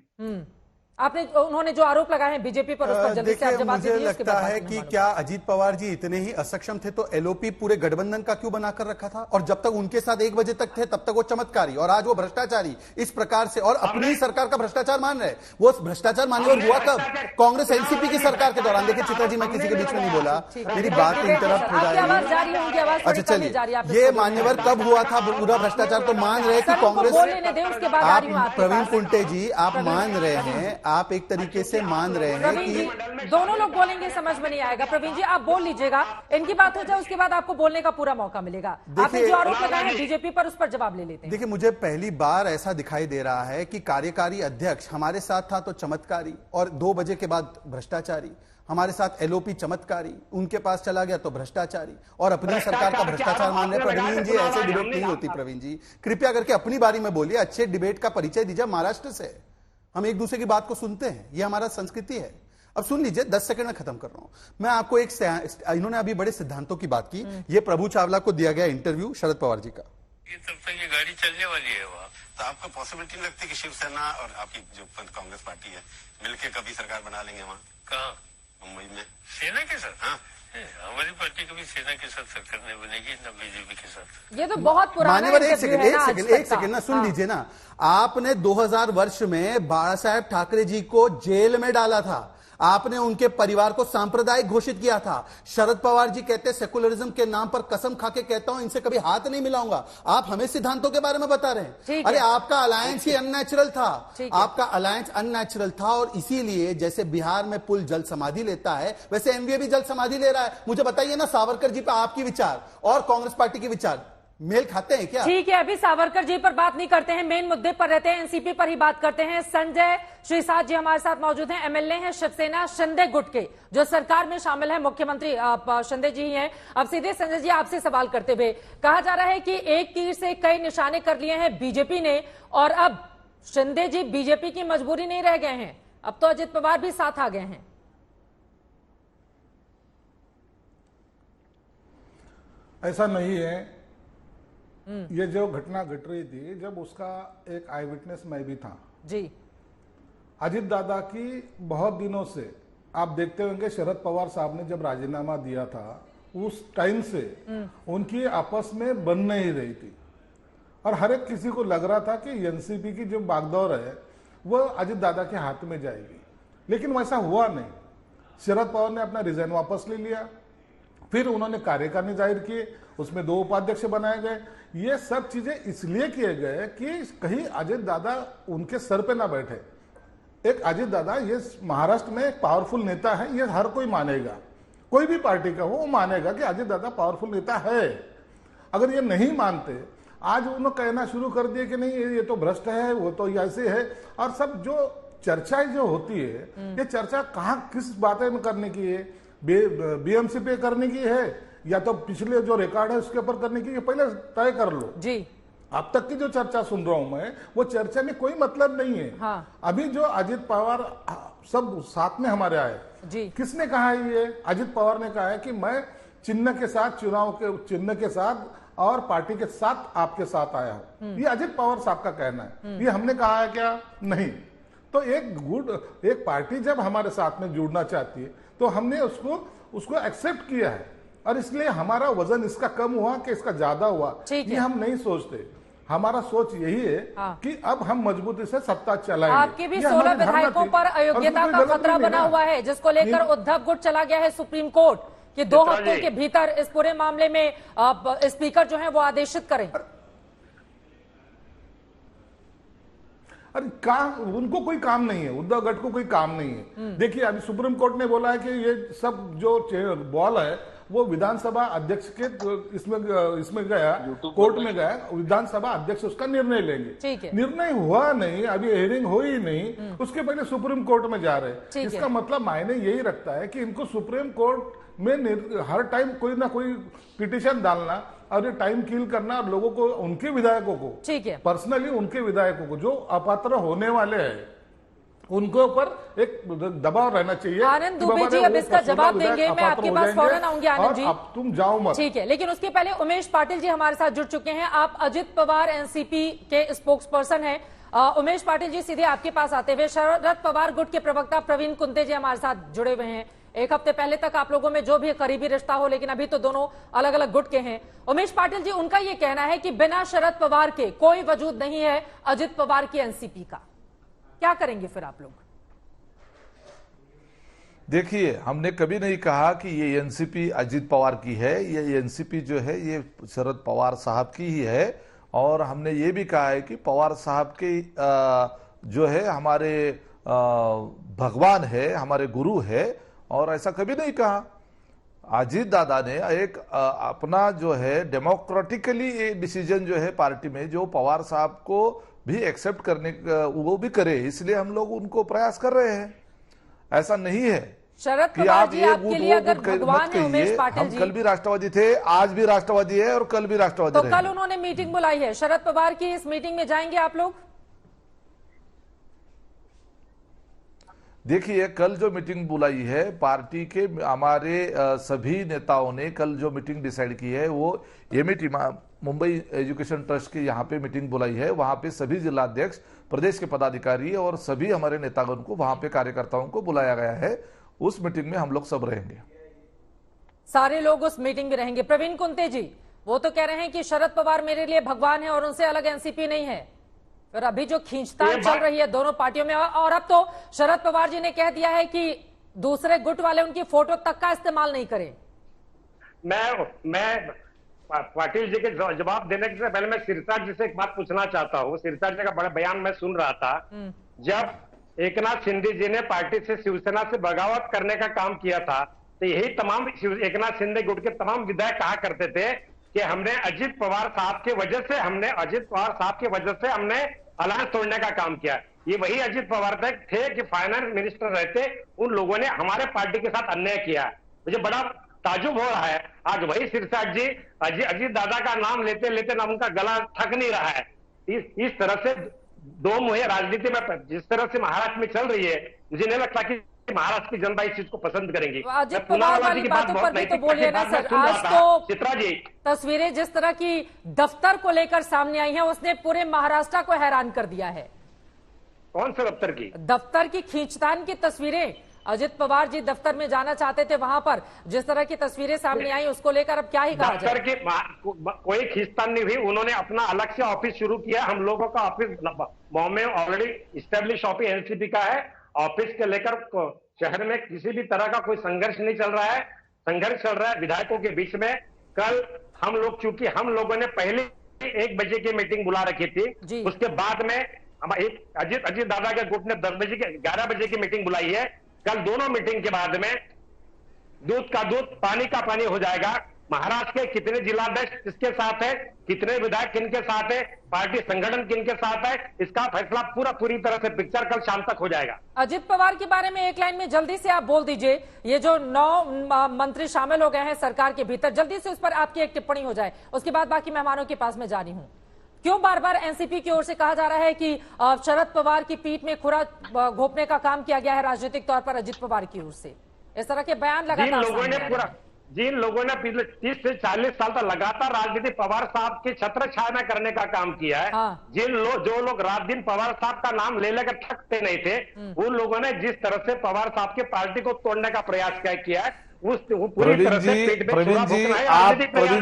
उन्होंने जो आरोप लगाए हैं बीजेपी पर, उस पर जल्दी से आप जवाब मुझे दीजिए। लगता है कि क्या अजीत पवार जी इतने ही असक्षम थे तो एलओपी पूरे गठबंधन का क्यों बनाकर रखा था? और जब तक उनके साथ 1 बजे तक थे तब तक वो चमत्कारी, और आज वो भ्रष्टाचारी इस प्रकार से, और अपनी ही सरकार का भ्रष्टाचार मान रहे। वो भ्रष्टाचार मानने और हुआ कब? कांग्रेस एनसीपी की सरकार के दौरान। देखिए चित्रा जी, मैं किसी के बीच में नहीं बोला, मेरी बात इंटरप्ट हो जाएगी। अच्छा चलिए, ये मान्यवर कब हुआ था पूरा भ्रष्टाचार? तो मान रहे कि कांग्रेस, आप प्रवीण कुंटे जी आप मान रहे हैं, आप एक तरीके से मान रहे हैं कि दोनों लोग बोलेंगे, समझ में नहीं आएगा। प्रवीण जी आप बोल लीजिएगा, इनकी बात हो जाए उसके बाद आपको बोलने का पूरा मौका मिलेगा। आपने जो आरोप लगाए हैं बीजेपी पर, उस पर जवाब ले लेते हैं। देखिए, मुझे पहली बार ऐसा दिखाई दे रहा है कि कार्यकारी अध्यक्ष हमारे साथ था तो चमत्कारी, और 2 बजे के बाद भ्रष्टाचारी, हमारे साथ एलओपी चमत्कारी, उनके पास चला गया तो भ्रष्टाचारी, और अपनी सरकार का भ्रष्टाचार मान रहे। प्रवीण जी, ऐसे डिबेट नहीं होती। प्रवीण जी कृपया करके अपनी बारी में बोलिए, अच्छे डिबेट का परिचय दीजिए। महाराष्ट्र से हम एक दूसरे की बात को सुनते हैं, ये हमारा संस्कृति है। अब सुन लीजिए, 10 सेकंड में खत्म कर रहा हूं। मैं आपको इन्होंने अभी बड़े सिद्धांतों की बात की। ये प्रभु चावला को दिया गया इंटरव्यू शरद पवार जी का। ये तब तक ये गाड़ी चलने वाली है वहाँ, तो आपको पॉसिबिलिटी नहीं लगती कि शिवसेना और आपकी जो कांग्रेस पार्टी है मिलके कभी सरकार बना लेंगे वहाँ? कहाँ? मुंबई में सेना के साथ? हाँ, हमारी पार्टी कभी सेना के साथ सरकार नहीं बनेगी, न बीजेपी के साथ। ये तो बहुत पुराना है। एक सेकंड ना, सुन लीजिए ना। आपने 2000 वर्ष में बाला साहेब ठाकरे जी को जेल में डाला था, आपने उनके परिवार को सांप्रदायिक घोषित किया था। शरद पवार जी कहते हैं सेकुलरिज्म के नाम पर कसम खा के कहता हूं इनसे कभी हाथ नहीं मिलाऊंगा। आप हमें सिद्धांतों के बारे में बता रहे हैं। अरे आपका अलायंस ही अननेचुरल था, आपका अलायंस अननेचुरल था, और इसीलिए जैसे बिहार में पुल जल समाधि लेता है वैसे एनडीए भी जल समाधि ले रहा है। मुझे बताइए ना, सावरकर जी पर आपकी विचार और कांग्रेस पार्टी के विचार मेल खाते हैं क्या? ठीक है, अभी सावरकर जी पर बात नहीं करते हैं, मेन मुद्दे पर रहते हैं, एनसीपी पर ही बात करते हैं। संजय श्रीसाद जी हमारे साथ मौजूद हैं, एमएलए हैं शिवसेना शिंदे गुट के, जो सरकार में शामिल है। मुख्यमंत्री शिंदे जी हैं। अब सीधे संजय जी आपसे सवाल करते हुए, कहा जा रहा है कि एक तीर से कई निशाने कर लिए हैं बीजेपी ने, और अब शिंदे जी बीजेपी की मजबूरी नहीं रह गए हैं, अब तो अजित पवार भी साथ आ गए हैं। ऐसा नहीं है। ये जो घटना घट रही थी, जब उसका एक आई विटनेस मैं भी था जी। अजित दादा की बहुत दिनों से आप देखते होंगे, शरद पवार साहब ने जब राजीनामा दिया था उस टाइम से उनकी आपस में बन नहीं रही थी, और हर एक किसी को लग रहा था कि एनसीपी की जो बागडोर है वो अजित दादा के हाथ में जाएगी, लेकिन वैसा हुआ नहीं। शरद पवार ने अपना रिजाइन वापस ले लिया, फिर उन्होंने कार्यकारिणी जाहिर की, उसमें 2 उपाध्यक्ष बनाए गए। ये सब चीजें इसलिए किए गए कि कहीं अजित दादा उनके सर पे ना बैठे। एक अजित दादा ये महाराष्ट्र में एक पावरफुल नेता है, ये हर कोई मानेगा, कोई भी पार्टी का वो मानेगा कि अजित दादा पावरफुल नेता है। अगर ये नहीं मानते, आज उन्होंने कहना शुरू कर दिए कि नहीं ये तो भ्रष्ट है, वो तो ऐसे है, और सब जो चर्चाएं जो होती है, ये चर्चा कहाँ किस बातें में करने की है? बीएमसी पे करने की है या तो पिछले जो रिकॉर्ड है उसके ऊपर करने की, ये पहले तय कर लो जी। अब तक की जो चर्चा सुन रहा हूं मैं, वो चर्चा में कोई मतलब नहीं है। हाँ। अभी जो अजित पवार सब साथ में हमारे आए जी, किसने कहा है? ये अजित पवार ने कहा है कि मैं चिन्ह के साथ, चुनाव के चिन्ह के साथ और पार्टी के साथ आपके साथ आया हूं। ये अजित पवार साहब का कहना है, ये हमने कहा है क्या? नहीं। तो एक पार्टी जब हमारे साथ में जुड़ना चाहती है तो हमने उसको एक्सेप्ट किया है, और इसलिए हमारा वजन इसका कम हुआ कि इसका ज्यादा हुआ, ये हम नहीं सोचते। हमारा सोच यही है कि अब हम मजबूती से सत्ता चलाएंगे। आपके भी ये 16 हमारी धारणा विधायकों थी। पर और अयोग्यता उसमें का कोई गलत खतरा नहीं है बना ना। हुआ है, जिसको लेकर उद्धव गुट चला गया है सुप्रीम कोर्ट कि 2 हफ्तों के भीतर इस पूरे मामले में स्पीकर जो है वो आदेशित करें। अरे काम, उनको कोई काम नहीं है, उद्धव गट को कोई काम नहीं है। देखिए अभी सुप्रीम कोर्ट ने बोला है कि ये सब जो बॉल है वो विधानसभा अध्यक्ष के इसमें गया, कोर्ट में गया, विधानसभा अध्यक्ष उसका निर्णय लेंगे। निर्णय हुआ नहीं, अभी हियरिंग हुई नहीं, उसके पहले सुप्रीम कोर्ट में जा रहे। इसका मतलब मायने यही रखता है कि इनको सुप्रीम कोर्ट में हर टाइम कोई ना कोई पिटीशन डालना और ये टाइम किल करना, और लोगों को, उनके विधायकों को, पर्सनली उनके विधायकों को जो अपात्र होने वाले हैं उनके ऊपर एक दबाव रहना चाहिए। आनंद दुबे जी अब इसका जवाब देंगे, मैं आपके पास फौरन आऊंगी आनंद जी। अब तुम जाओ मत। ठीक है, लेकिन उसके पहले उमेश पाटिल जी हमारे साथ जुड़ चुके हैं। आप अजित पवार एनसीपी के स्पोक्स पर्सन हैं। उमेश पाटिल जी सीधे आपके पास आते हुए, शरद पवार गुट के प्रवक्ता प्रवीण कुंते जी हमारे साथ जुड़े हुए हैं। एक हफ्ते पहले तक आप लोगों में जो भी करीबी रिश्ता हो, लेकिन अभी तो दोनों अलग अलग गुट के हैं। उमेश पाटिल जी, उनका ये कहना है कि बिना शरद पवार के कोई वजूद नहीं है अजित पवार की एनसीपी का। क्या करेंगे फिर आप लोग? देखिए, हमने कभी नहीं कहा कि ये एनसीपी अजित पवार की है। ये एनसीपी जो है ये शरद पवार साहब की ही है। और हमने ये भी कहा है कि पवार साहब के जो है हमारे भगवान है, हमारे गुरु है, और ऐसा कभी नहीं कहा। अजीत दादा ने एक अपना जो है डेमोक्रेटिकली ये डिसीजन जो है पार्टी में, जो पवार साहब को भी एक्सेप्ट करने वो भी करे, इसलिए हम लोग उनको प्रयास कर रहे हैं। ऐसा नहीं है शरद कि पवार आप जी ये आपके लिए अगर भगवान है उमेश पाटिल जी, हम कल भी राष्ट्रवादी थे, आज भी राष्ट्रवादी है और कल भी राष्ट्रवादी तो कल उन्होंने मीटिंग बुलाई है शरद पवार की, इस मीटिंग में जाएंगे आप लोग? देखिए, कल जो मीटिंग बुलाई है पार्टी के हमारे सभी नेताओं ने कल जो मीटिंग डिसाइड की है वो एमईटी मुंबई एजुकेशन ट्रस्ट की यहाँ पे मीटिंग बुलाई है। वहाँ पे सभी जिलाध्यक्ष, प्रदेश के पदाधिकारी और सभी हमारे नेतागण को, वहाँ पे कार्यकर्ताओं को बुलाया गया है। उस मीटिंग में हम लोग सब रहेंगे, सारे लोग उस मीटिंग में रहेंगे। प्रवीण कुंते जी, वो तो कह रहे हैं कि शरद पवार मेरे लिए भगवान है और उनसे अलग एनसीपी नहीं है। और अभी जो खींचतान चल रही है दोनों पार्टियों में, और अब तो शरद पवार जी ने कह दिया है कि दूसरे गुट वाले उनकी फोटो तक का इस्तेमाल नहीं करें। मैं पाटिल जी के जवाब देने से पहले मैं सिरसा जी से एक बात पूछना चाहता हूँ। सिरसा जी का बड़ा बयान मैं सुन रहा था। जब एकनाथ शिंदे जी ने पार्टी से शिवसेना से बगावत करने का काम किया था, तो यही तमाम एकनाथ शिंदे गुट के तमाम विधायक कहा करते थे कि हमने अजित पवार साहब के वजह से हमने अलायंस तोड़ने का काम किया। ये वही अजित पवार थे कि फाइनेंस मिनिस्टर रहते, उन लोगों ने हमारे पार्टी के साथ अन्याय किया। मुझे बड़ा ताजुब हो रहा है, आज वही सिरसा जी अजित दादा का नाम लेते लेते ना उनका गला थक नहीं रहा है। इस तरह से दो मुहे राजनीति में जिस तरह से महाराष्ट्र में चल रही है, मुझे नहीं लगता कि महाराष्ट्र की जनता इस चीज को पसंद करेंगी। अजित पवार वाली बातों पर भी तो बोलिए ना सर। आज तो चित्रा जी, तस्वीरें जिस तरह की दफ्तर को लेकर सामने आई हैं, उसने पूरे महाराष्ट्र को हैरान कर दिया है। कौन से दफ्तर की? दफ्तर की खींचतान की तस्वीरें। अजित पवार जी दफ्तर में जाना चाहते थे, वहां पर जिस तरह की तस्वीरें सामने आई, उसको लेकर अब क्या ही कहा जाए। दफ्तर की कोई खींचतान नहीं हुई। उन्होंने अपना अलग से ऑफिस शुरू किया। हम लोगों का ऑफिस बॉम्बे में ऑलरेडी स्टेब्लिश ऑफिस एनसीपी का है। ऑफिस के लेकर शहर में किसी भी तरह का कोई संघर्ष नहीं चल रहा है। संघर्ष चल रहा है विधायकों के बीच में। कल हम लोग, चूंकि हम लोगों ने पहले 1 बजे की मीटिंग बुला रखी थी, उसके बाद में अजित दादा के गुट ने 11 बजे की मीटिंग बुलाई है। कल दोनों मीटिंग के बाद में दूध का दूध पानी का पानी हो जाएगा। महाराष्ट्र के कितने जिलाध्यक्ष किसके साथ है, कितने विधायक किनके साथ है, पार्टी संगठन किनके साथ है, इसका फैसला पूरी तरह से पिक्चर कल शाम तक हो जाएगा। अजित पवार के बारे में एक लाइन में जल्दी से आप बोल दीजिए। ये जो 9 मंत्री शामिल हो गए हैं सरकार के भीतर, जल्दी से उस पर आपकी एक टिप्पणी हो जाए, उसके बाद बाकी मेहमानों के पास में जा रही हूं। क्यों बार बार एनसीपी की ओर से कहा जा रहा है कि शरद पवार की पीठ में खुरा घोंपने का काम किया गया है राजनीतिक तौर पर अजित पवार की ओर से? इस तरह के बयान लगातार लोगों ने जिन लोगों ने पिछले 30 से 40 साल तक लगातार राजनीति पवार साहब की छत्र छाया में करने का काम किया है, जो लोग रात दिन पवार साहब का नाम ले लेकर थकते नहीं थे, उन लोगों ने जिस तरह से पवार साहब की पार्टी को तोड़ने का प्रयास किया है, प्रवीण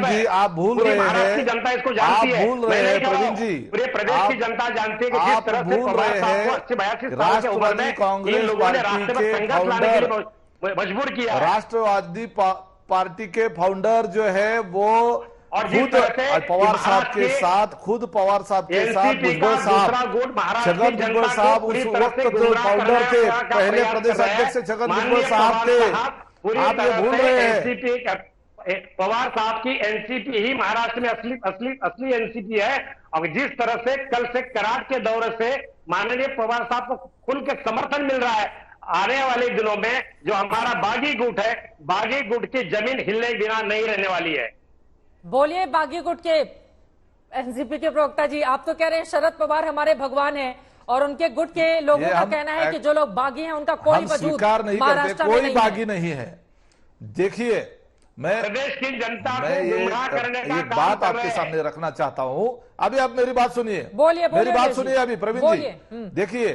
जी आप भूल रहे हैं, जनता इसको जानती है, प्रवीण जी पूरे प्रदेश की जनता जानती है कि जिस तरह से पवार साहब को 82 साल की उम्र में इन लोगों ने राष्ट्र में संघर्ष लाने के लिए मजबूर किया। राष्ट्रवादी पार्टी के फाउंडर जो है वो खुद पवार साहब के साथ, खुद पवार साहब के साथ भुजबल साहब, छगन भुजबल साहब उस वक्त जो फाउंडर थे, पहले प्रदेश अध्यक्ष छगन भुजबल साहब थे, आप ये भूल रहे हैं। पवार साहब की एनसीपी ही महाराष्ट्र में असली एनसीपी है। और जिस तरह से कल से करार के दौर से माननीय पवार साहब को खुल के समर्थन मिल रहा है, आने वाले दिनों में जो हमारा बागी गुट है, बागी गुट की जमीन हिलने बिना नहीं रहने वाली है। बोलिए बागी गुट के एनसीपी के प्रवक्ता जी, आप तो कह रहे हैं शरद पवार हमारे भगवान हैं और उनके गुट के लोगों का कहना है कि जो लोग बागी हैं उनका कोई वजूद स्वीकार नहीं करते, कोई बागी नहीं है। देखिए मैं प्रदेश की जनता को गुमराह करने का एक बात आपके सामने रखना चाहता हूं। अभी आप मेरी बात सुनिए, बोलिए मेरी बात सुनिए अभी प्रवीण जी। देखिए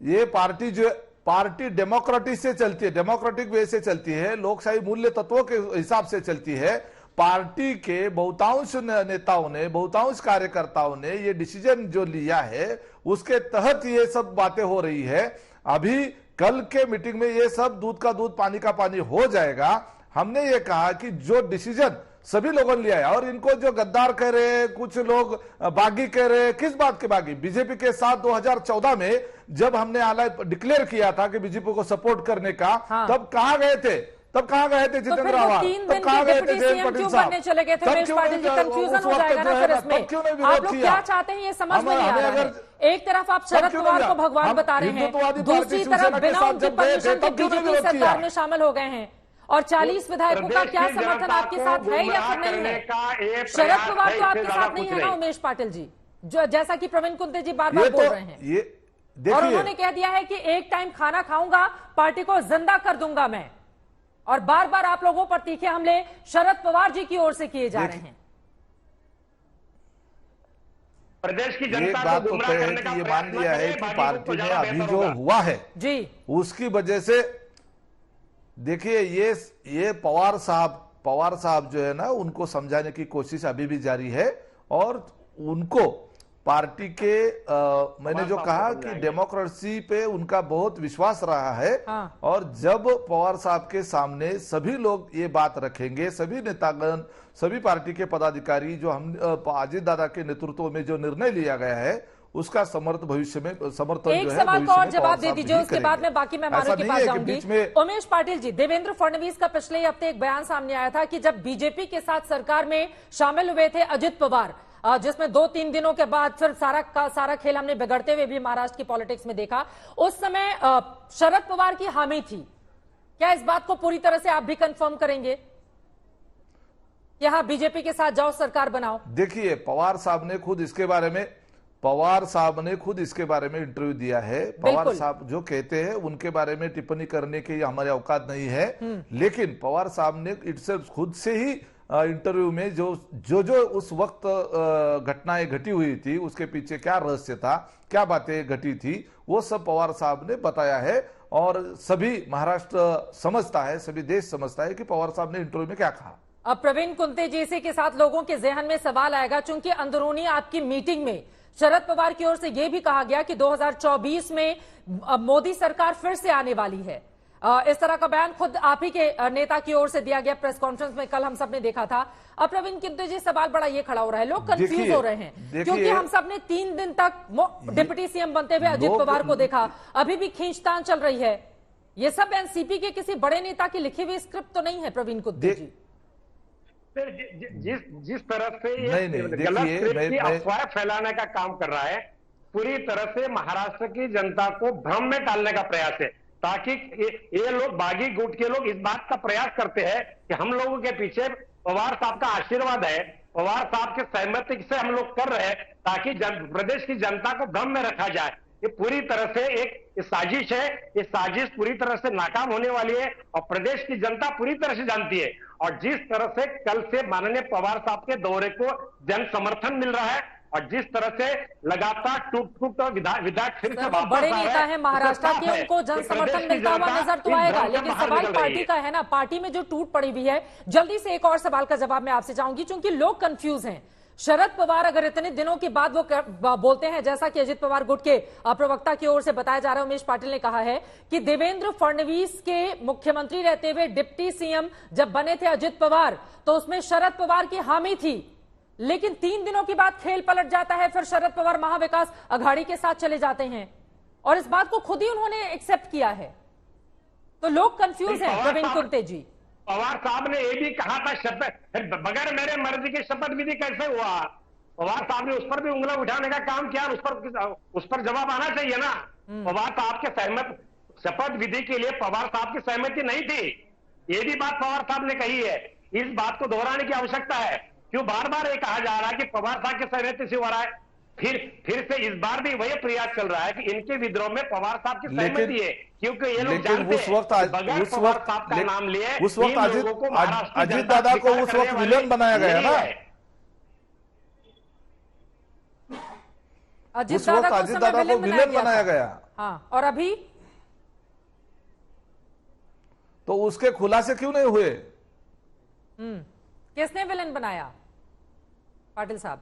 ये पार्टी जो पार्टी डेमोक्रेटिक से चलती है, डेमोक्रेटिक वे से चलती है, लोकशाही मूल्य तत्वों के हिसाब से चलती है। पार्टी के बहुतांश नेताओं ने, बहुतांश कार्यकर्ताओं ने ये डिसीजन जो लिया है उसके तहत ये सब बातें हो रही है। अभी कल के मीटिंग में ये सब दूध का दूध पानी का पानी हो जाएगा। हमने ये कहा कि जो डिसीजन सभी लोगों ने लिया है, और इनको जो गद्दार कह रहे हैं, कुछ लोग बागी कह रहे हैं, किस बात के बागी? बीजेपी के साथ 2014 में जब हमने हालात डिक्लेयर किया था कि बीजेपी को सपोर्ट करने का, तब कहां गए थे? तब कहां गए थे जितेंद्र आवाज? तब कहां गए थे जयंत पटेल साहब? चले गए थे उमेश पाटिल जी, कंफ्यूजन हो जाएगा ना फिर इसमें। आप लोग क्या चाहते हैं ये समझ में नहीं आ रहा है। एक तरफ आप शरद पवार को भगवान बता रहे हैं, दूसरी तरफ बिना उनकी परमिशन के बीजेपी सरकार में शामिल हो गए हैं, और 40 विधायकों का क्या समर्थन आपके साथ है या फिर नहीं है? शरद पवार तो आपके साथ नहीं है ना उमेश पाटिल जी, जो जैसा कि प्रवीण कुंते जी बार बार बोल रहे हैं। और उन्होंने कह दिया है कि एक टाइम खाना खाऊंगा, पार्टी को जिंदा कर दूंगा मैं। और बार बार आप लोगों पर तीखे हमले शरद पवार जी की ओर से किए जा रहे हैं। प्रदेश की जनता बात तो तय है कि ये मान लिया है कि पार्टी में अभी जो हुआ है जी उसकी वजह से, देखिए ये पवार साहब जो है ना, उनको समझाने की कोशिश अभी भी जारी है। और उनको पार्टी के मैंने जो कहा कि डेमोक्रेसी पे उनका बहुत विश्वास रहा है। और जब पवार साहब के सामने सभी लोग ये बात रखेंगे, सभी नेतागण, सभी पार्टी के पदाधिकारी, जो हम अजीत दादा के नेतृत्व में जो निर्णय लिया गया है उसका भविष्य में समर्थन एक सवाल को और जवाब दे दीजिए, उसके बाद मैं बाकी मेहमानों के पास जाऊंगी। उमेश पाटिल जी, देवेंद्र फडणवीस का पिछले हफ्ते एक बयान सामने आया था कि जब बीजेपी के साथ सरकार में शामिल हुए थे अजित पवार, जिसमें 2-3 दिनों के बाद फिर सारा खेल हमने बिगड़ते हुए भी महाराष्ट्र की पॉलिटिक्स में देखा, उस समय शरद पवार की हामी थी। क्या इस बात को पूरी तरह से आप भी कंफर्म करेंगे कि हाँ बीजेपी के साथ जाओ, सरकार बनाओ? देखिए पवार साहब ने खुद इसके बारे में इंटरव्यू दिया है। पवार साहब जो कहते हैं उनके बारे में टिप्पणी करने की हमारे औकात नहीं है, लेकिन पवार साहब ने इटसेल्फ खुद से ही इंटरव्यू में जो उस वक्त घटनाएं घटी हुई थी, उसके पीछे क्या रहस्य था, क्या बातें घटी थी, वो सब पवार साहब ने बताया है। और सभी महाराष्ट्र समझता है, सभी देश समझता है कि पवार साहब ने इंटरव्यू में क्या कहा। अब प्रवीण कुंते जी के साथ लोगों के जहन में सवाल आएगा, चूंकि अंदरूनी आपकी मीटिंग में शरद पवार की ओर से यह भी कहा गया कि 2024 में मोदी सरकार फिर से आने वाली है। इस तरह का बयान खुद आप ही के नेता की ओर से दिया गया प्रेस कॉन्फ्रेंस में, कल हम सब ने देखा था। अब प्रवीण कुंते जी, सवाल बड़ा ये खड़ा हो रहा है, लोग कंफ्यूज हो रहे हैं क्योंकि हम सब ने 3 दिन तक डिप्टी सीएम बनते हुए अजित पवार को देखा, अभी भी खींचतान चल रही है। ये सब एनसीपी के किसी बड़े नेता की लिखी हुई स्क्रिप्ट तो नहीं है प्रवीण कुंते जी? जिस तरह से ये गलत अफवाह फैलाने का काम कर रहा है, पूरी तरह से महाराष्ट्र की जनता को भ्रम में डालने का प्रयास है, ताकि ये लोग बागी गुट के लोग इस बात का प्रयास करते हैं कि हम लोगों के पीछे पवार साहब का आशीर्वाद है, पवार साहब के सहमति से हम लोग कर रहे हैं, ताकि प्रदेश की जनता को भ्रम में रखा जाए। ये पूरी तरह से एक साजिश है। ये साजिश पूरी तरह से नाकाम होने वाली है और प्रदेश की जनता पूरी तरह से जानती है। और जिस तरह से कल से माननीय पवार साहब के दौरे को जन समर्थन मिल रहा है और जिस तरह से लगातार टूट विधायक फिर से वापस बड़े आ रहे नेता है महाराष्ट्र के, उनको जन समर्थन मिलता हुआ नजर तो आएगा, लेकिन सवाल पार्टी का है ना, पार्टी में जो टूट पड़ी हुई है। जल्दी से एक और सवाल का जवाब मैं आपसे चाहूंगी, क्योंकि लोग कंफ्यूज हैं। शरद पवार अगर इतने दिनों के बाद वो बोलते हैं, जैसा कि अजित पवार गुट के प्रवक्ता की ओर से बताया जा रहा है, उमेश पाटिल ने कहा है कि देवेंद्र फडणवीस के मुख्यमंत्री रहते हुए डिप्टी सीएम जब बने थे अजित पवार, तो उसमें शरद पवार की हामी थी, लेकिन 3 दिनों के बाद खेल पलट जाता है, फिर शरद पवार महाविकास अघाड़ी के साथ चले जाते हैं और इस बात को खुद ही उन्होंने एक्सेप्ट किया है। तो लोग कंफ्यूज हैं। प्रवीण कुंते जी, पवार साहब ने ये भी कहा था शपथ बगैर मेरे मर्जी के शपथ विधि कैसे हुआ? पवार साहब ने उस पर भी उंगली उठाने का काम किया, उस पर जवाब आना चाहिए ना। पवार साहब के सहमत शपथ विधि के लिए पवार साहब की सहमति नहीं थी, ये भी बात पवार साहब ने कही है। इस बात को दोहराने की आवश्यकता है। क्यों बार बार ये कहा जा रहा है कि पवार साहब की सहमति से हो रहा है? फिर से इस बार भी वही प्रयास चल रहा है कि इनके विद्रोह में पवार साहब की सहमति है, क्योंकि ये लोग जानते हैं बगैर पवार साहब का नाम लिए उस वक्त अजित दादा को उस वक्त विलन बनाया गया ना, अजित उस वक्त अजित दादा को विलन बनाया गया। हाँ, और अभी तो उसके खुलासे क्यों नहीं हुए? किसने विलन बनाया? पाटिल साहब,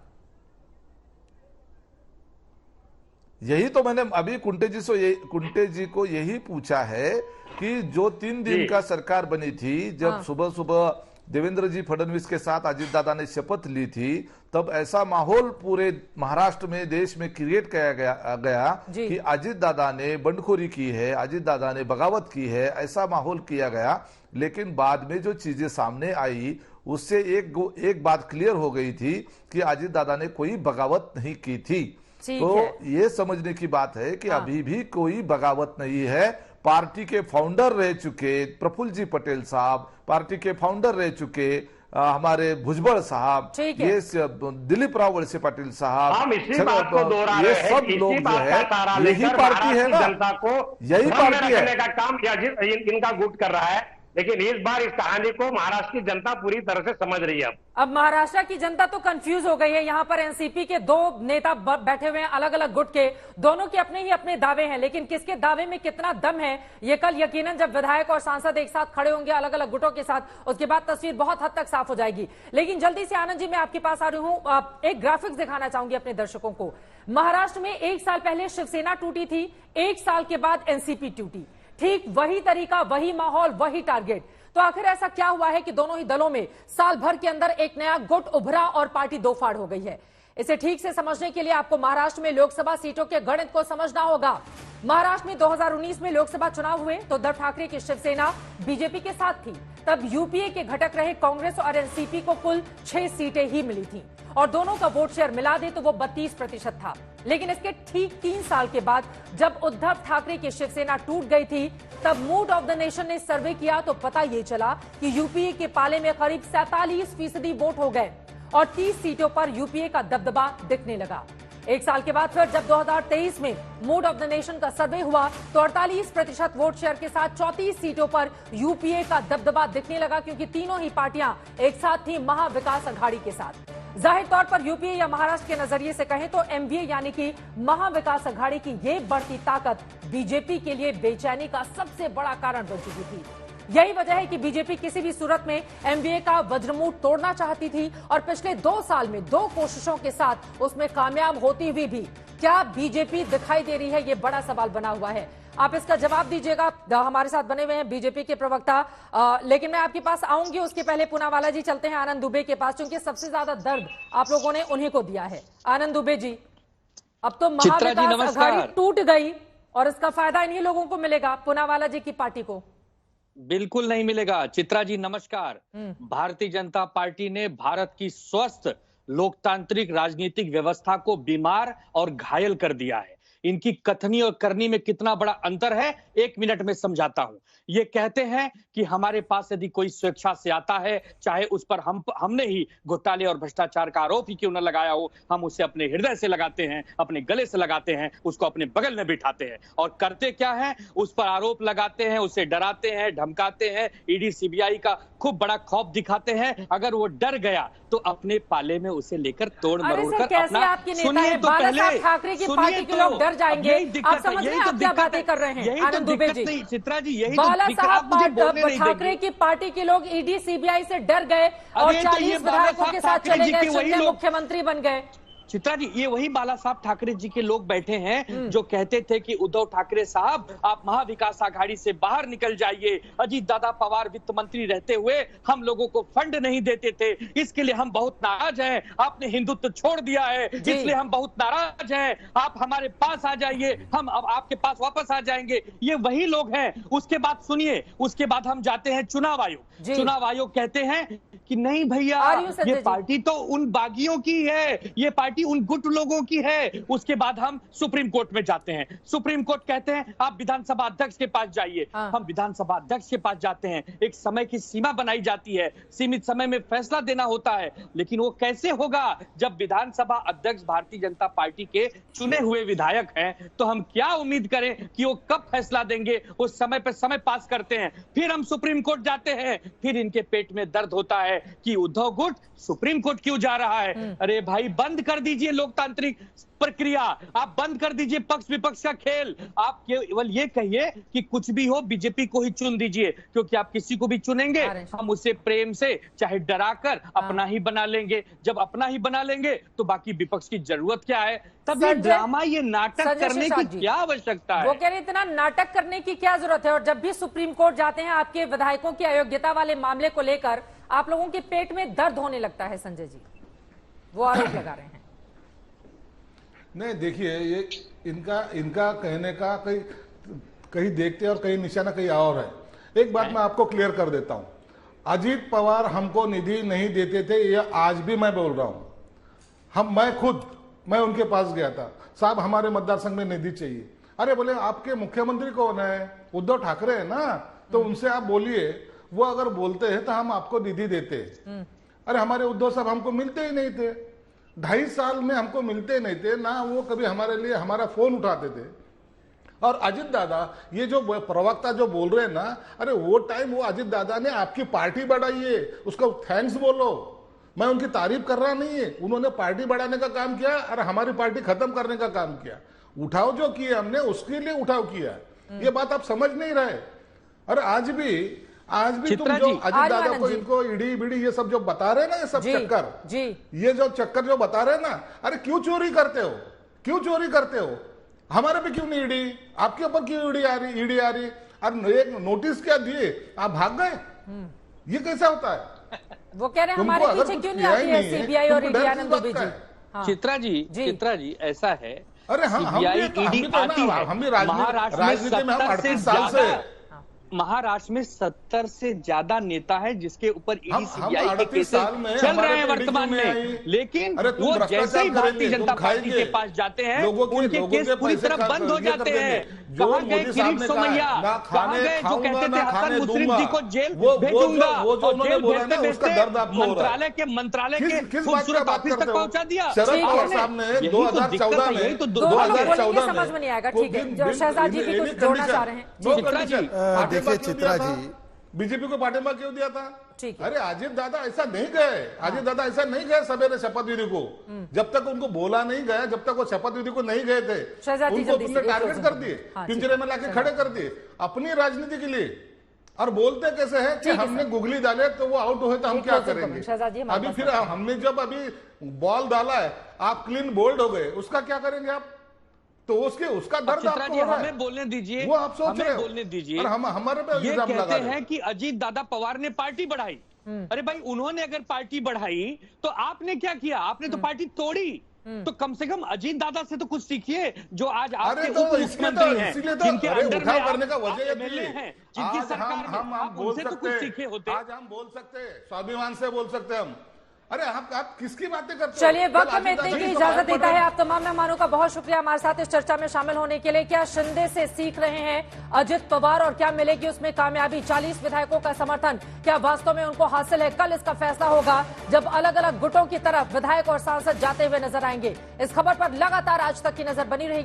यही तो मैंने अभी कुंटे जी को यही पूछा है कि जो 3 दिन का सरकार बनी थी, जब सुबह सुबह देवेंद्र जी फडणवीस के साथ अजित दादा ने शपथ ली थी, तब ऐसा माहौल पूरे महाराष्ट्र में, देश में क्रिएट किया गया कि अजित दादा ने बंडखोरी की है, अजित दादा ने बगावत की है, ऐसा माहौल किया गया। लेकिन बाद में जो चीजें सामने आई उससे एक बात क्लियर हो गई थी कि अजित दादा ने कोई बगावत नहीं की थी। तो ये समझने की बात है कि अभी भी कोई बगावत नहीं है। पार्टी के फाउंडर रह चुके प्रफुल्ल जी पटेल साहब, पार्टी के फाउंडर रह चुके हमारे भुजबल साहब, ये दिलीप राव वळसे पाटील साहब, ये सब लोग जो है यही पार्टी है ना, जनता को यही पार्टी है का काम इनका गुट कर रहा है। लेकिन इस बार इस कहानी को महाराष्ट्र की जनता पूरी तरह से समझ रही है। अब महाराष्ट्र की जनता तो कंफ्यूज हो गई है। यहाँ पर एनसीपी के 2 नेता बैठे हुए हैं अलग अलग गुट के, दोनों के अपने ही अपने दावे हैं, लेकिन किसके दावे में कितना दम है ये कल यकीनन जब विधायक और सांसद एक साथ खड़े होंगे अलग अलग गुटों के साथ, उसके बाद तस्वीर बहुत हद तक साफ हो जाएगी। लेकिन जल्दी से आनंद जी मैं आपके पास आ रही हूँ, एक ग्राफिक्स दिखाना चाहूंगी अपने दर्शकों को। महाराष्ट्र में 1 साल पहले शिवसेना टूटी थी, 1 साल के बाद एनसीपी टूटी, ठीक वही तरीका, वही माहौल, वही टारगेट। तो आखिर ऐसा क्या हुआ है कि दोनों ही दलों में साल भर के अंदर एक नया गुट उभरा और पार्टी दो फाड़ हो गई है? इसे ठीक से समझने के लिए आपको महाराष्ट्र में लोकसभा सीटों के गणित को समझना होगा। महाराष्ट्र में 2019 में लोकसभा चुनाव हुए तो उद्धव ठाकरे की शिवसेना बीजेपी के साथ थी, तब यूपीए के घटक रहे कांग्रेस और एनसीपी को कुल 6 सीटें ही मिली थी और दोनों का वोट शेयर मिला दे तो वो 32% था। लेकिन इसके ठीक 3 साल के बाद जब उद्धव ठाकरे की शिवसेना टूट गई थी, तब मूड ऑफ द नेशन ने सर्वे किया तो पता ये चला कि यूपीए के पाले में करीब 47% वोट हो गए और 30 सीटों पर यूपीए का दबदबा दिखने लगा। 1 साल के बाद फिर जब 2023 में मूड ऑफ द नेशन का सर्वे हुआ तो 48% वोट शेयर के साथ 34 सीटों पर यूपीए का दबदबा दिखने लगा, क्योंकि तीनों ही पार्टियां एक साथ थी महाविकास अघाड़ी के साथ। जाहिर तौर पर यूपीए या महाराष्ट्र के नजरिए से कहें तो एमवीए यानी कि महाविकास अघाड़ी की ये बढ़ती ताकत बीजेपी के लिए बेचैनी का सबसे बड़ा कारण बन चुकी थी। यही वजह है कि बीजेपी किसी भी सूरत में एमवीए का वज्रमूठ तोड़ना चाहती थी और पिछले 2 साल में 2 कोशिशों के साथ उसमें कामयाब होती हुई भी क्या बीजेपी दिखाई दे रही है, ये बड़ा सवाल बना हुआ है। आप इसका जवाब दीजिएगा। हमारे साथ बने हुए हैं बीजेपी के प्रवक्ता, लेकिन मैं आपके पास आऊंगी उसके पहले पूनावाला जी चलते हैं आनंद दुबे के पास, क्योंकि सबसे ज्यादा दर्द आप लोगों ने उन्हीं को दिया है। आनंद दुबे जी, अब तो महाविकास अघाड़ी टूट गई और इसका फायदा इन्हीं लोगों को मिलेगा, पूनावाला जी की पार्टी को? बिल्कुल नहीं मिलेगा। चित्रा जी नमस्कार। भारतीय जनता पार्टी ने भारत की स्वस्थ लोकतांत्रिक राजनीतिक व्यवस्था को बीमार और घायल कर दिया है। इनकी कथनी और करनी में कितना बड़ा अंतर है 1 मिनट में समझाता हूं। ये कहते हैं कि हमारे पास यदि कोई स्वेच्छा से आता है, चाहे उस पर हमने ही घोटाले और भ्रष्टाचार का आरोप ही क्यों न लगाया हो, हम उसे अपने हृदय से लगाते हैं, अपने गले से लगाते हैं, उसको अपने बगल में बिठाते हैं और करते क्या है, उस पर आरोप लगाते हैं, उसे डराते हैं, धमकाते हैं, ईडी सीबीआई का खूब बड़ा खौफ दिखाते हैं। अगर वो डर गया तो अपने पाले में उसे लेकर तोड़ मरोड़ कर अपना सुनिए तो पहले ठाकरे की पार्टी के लोग डर जाएंगे। आप समझ रहे हैं आप क्या बातें कर रहे हैं आनंद दुबे जी? चित्रा जी यही बाला साहब ठाकरे की पार्टी के लोग ईडी सीबीआई से डर गए और 40 विधायकों के साथ चले गए, शिंदे मुख्यमंत्री बन गए। चित्रा जी, ये वही बाला साहब ठाकरे जी के लोग बैठे हैं जो कहते थे कि उद्धव ठाकरे साहब आप महाविकास आघाड़ी से बाहर निकल जाइए, अजीत दादा पवार वित्त मंत्री रहते हुए हम लोगों को फंड नहीं देते थे, इसके लिए हम बहुत नाराज हैं, आपने हिंदुत्व छोड़ दिया है इसलिए हम बहुत नाराज हैं, आप हमारे पास आ जाइए, हम अब आपके पास वापस आ जाएंगे। ये वही लोग हैं। उसके बाद सुनिए, उसके बाद हम जाते हैं चुनाव आयोग। चुनाव आयोग कहते हैं कि नहीं भैया, ये पार्टी तो उन बागियों की है, ये पार्टी उन गुट लोगों की है। उसके बाद हम सुप्रीम कोर्ट में जाते हैं। सुप्रीम कोर्ट कहते हैं आप विधानसभा अध्यक्ष के पास जाइए। हम विधानसभा अध्यक्ष के पास जाते हैं, एक समय की सीमा बनाई जाती है, सीमित समय में फैसला देना होता है, लेकिन वो कैसे होगा जब विधानसभा अध्यक्ष भारतीय जनता पार्टी के चुने हुए विधायक हैं? तो हम क्या उम्मीद करें कि वो कब फैसला देंगे? उस समय पर समय पास करते हैं, फिर हम सुप्रीम कोर्ट जाते हैं, फिर इनके पेट में दर्द होता है कि उद्धव गुट सुप्रीम कोर्ट क्यों जा रहा है। अरे भाई, बंद कर दीजिए लोकतांत्रिक प्रक्रिया, आप बंद कर दीजिए पक्ष विपक्ष का खेल। आप केवल ये कहिए कि कुछ भी हो बीजेपी को ही चुन दीजिए, क्योंकि आप किसी को भी चुनेंगे हम उसे प्रेम से चाहे डराकर अपना ही बना लेंगे। जब अपना ही बना लेंगे तो बाकी विपक्ष की जरूरत क्या है? तब ये ड्रामा, ये नाटक करने की क्या आवश्यकता है? वो कह रहे इतना नाटक करने की क्या जरूरत है? और जब भी सुप्रीम कोर्ट जाते हैं आपके विधायकों की अयोग्यता वाले मामले को लेकर आप लोगों के पेट में दर्द होने लगता है, संजय जी, वो आरोप लगा रहे हैं। नहीं, देखिए, ये इनका कहने का कहीं देखते और कहीं निशाना कहीं और है। एक बात मैं आपको क्लियर कर देता हूं, अजीत पवार हमको निधि नहीं देते थे, ये आज भी मैं बोल रहा हूं। मैं उनके पास गया था, साहब हमारे मतदार संघ में निधि चाहिए। अरे बोले आपके मुख्यमंत्री कौन है? उद्धव ठाकरे है ना, तो उनसे आप बोलिए, वो अगर बोलते हैं तो हम आपको निधि देते। अरे हमारे उद्धव साहब हमको मिलते ही नहीं थे, 2.5 साल में हमको मिलते नहीं थे ना, वो कभी हमारे लिए हमारा फोन उठाते थे। और अजीत दादा, ये जो प्रवक्ता जो बोल रहे हैं ना, अरे वो टाइम वो अजीत दादा ने आपकी पार्टी बढ़ाई है, उसको थैंक्स बोलो। मैं उनकी तारीफ कर रहा नहीं है, उन्होंने पार्टी बढ़ाने का काम किया और हमारी पार्टी खत्म करने का काम किया। उठाव जो किए हमने उसके लिए उठाव किया, ये बात आप समझ नहीं रहे। और आज भी तुम जो अजीत दादा को इनको ईडी बीडी ये सब जो बता रहे हैं ना, ये सब चक्कर, ये जो चक्कर जो बता रहे हैं ना, अरे क्यों चोरी करते हो? क्यों चोरी करते हो? हमारे पे क्यों नहीं ईडी? आपके ऊपर क्यों ईडी आ रही? और एक नोटिस क्या दिए, आप भाग गए? ये कैसा होता है? वो कह रहे हैं हमारे पीछे क्यों नहीं आती है सीबीआई और ईडी? आनंद दुबे जी, चित्रा जी ऐसा है, अरे हम भी राजनीति में हम 38 साल से, महाराष्ट्र में 70 से ज्यादा नेता है जिसके ऊपर ईडी सीबीआई के केस चल रहे हैं वर्तमान में, लेकिन वो जैसे ही भारतीय जनता पार्टी के पास जाते हैं उनके केस पूरी तरह बंद हो जाते हैं। कहां गए किरीट सोमैया? कहां गए जो कहते थे हसन मुश्रीफ जी को जेल भेजूंगा, और जेल भेजते भेजते मंत्रालय के खूबसूरत ऑफिस तक पहुंचा दिया। शरद पवार साहब ने 2014 में 2014 समझ में नहीं आएगा। ठीक है, शहजाद जी भी कुछ जोड़ना चाह रहे हैं। देखिए चित्रा जी, बीजेपी को पार्टी क्यों दिया था? अरे अजीत दादा ऐसा नहीं गए, अजीत दादा ऐसा नहीं गए सवेरे शपथ विधि को, जब तक उनको बोला नहीं गया, जब तक वो शपथ विधि को नहीं गए थे, उनको तुमने टारगेट कर दिए, पिंजरे में लाके खड़े कर दिए अपनी राजनीति के लिए। और बोलते कैसे है कि हमने गुगली डाले तो वो आउट हुए तो हम क्या करेंगे? अभी फिर हमने जब अभी बॉल डाला है, आप क्लीन बोल्ड हो गए, उसका क्या करेंगे आप? तो उसका दर्द आपको हो रहा है। हमें बोलने दीजिए, वो आप सोच रहे हो, बोलने दीजिए। और हमारे पे ये कहते हैं कि अजीत दादा पवार ने पार्टी बढ़ाई। अरे भाई, उन्होंने अगर पार्टी बढ़ाई तो आपने क्या किया? आपने तो पार्टी तोड़ी। तो कम से कम अजीत दादा से तो कुछ सीखिए, जो आज आपके उप मुख्यमंत्री हैं, जिनके अंडर में करने का वजह एमएलए हैं, जिनकी सरकार में हम बोल उनसे तो कुछ सीखे होते। आज हम बोल सकते हैं, स्वाभिमान से बोल सकते हैं हम। अरे आप किसकी बातें करते हो? चलिए, वक्त कल में इतने अजीत की दादा इजाजत जी देता है। आप तमाम मेहमानों का बहुत शुक्रिया हमारे साथ इस चर्चा में शामिल होने के लिए। क्या शिंदे से सीख रहे हैं अजित पवार और क्या मिलेगी उसमें कामयाबी? 40 विधायकों का समर्थन क्या वास्तव में उनको हासिल है? कल इसका फैसला होगा जब अलग अलग गुटों की तरफ विधायक और सांसद जाते हुए नजर आएंगे। इस खबर पर लगातार आज तक की नजर बनी रहेगी।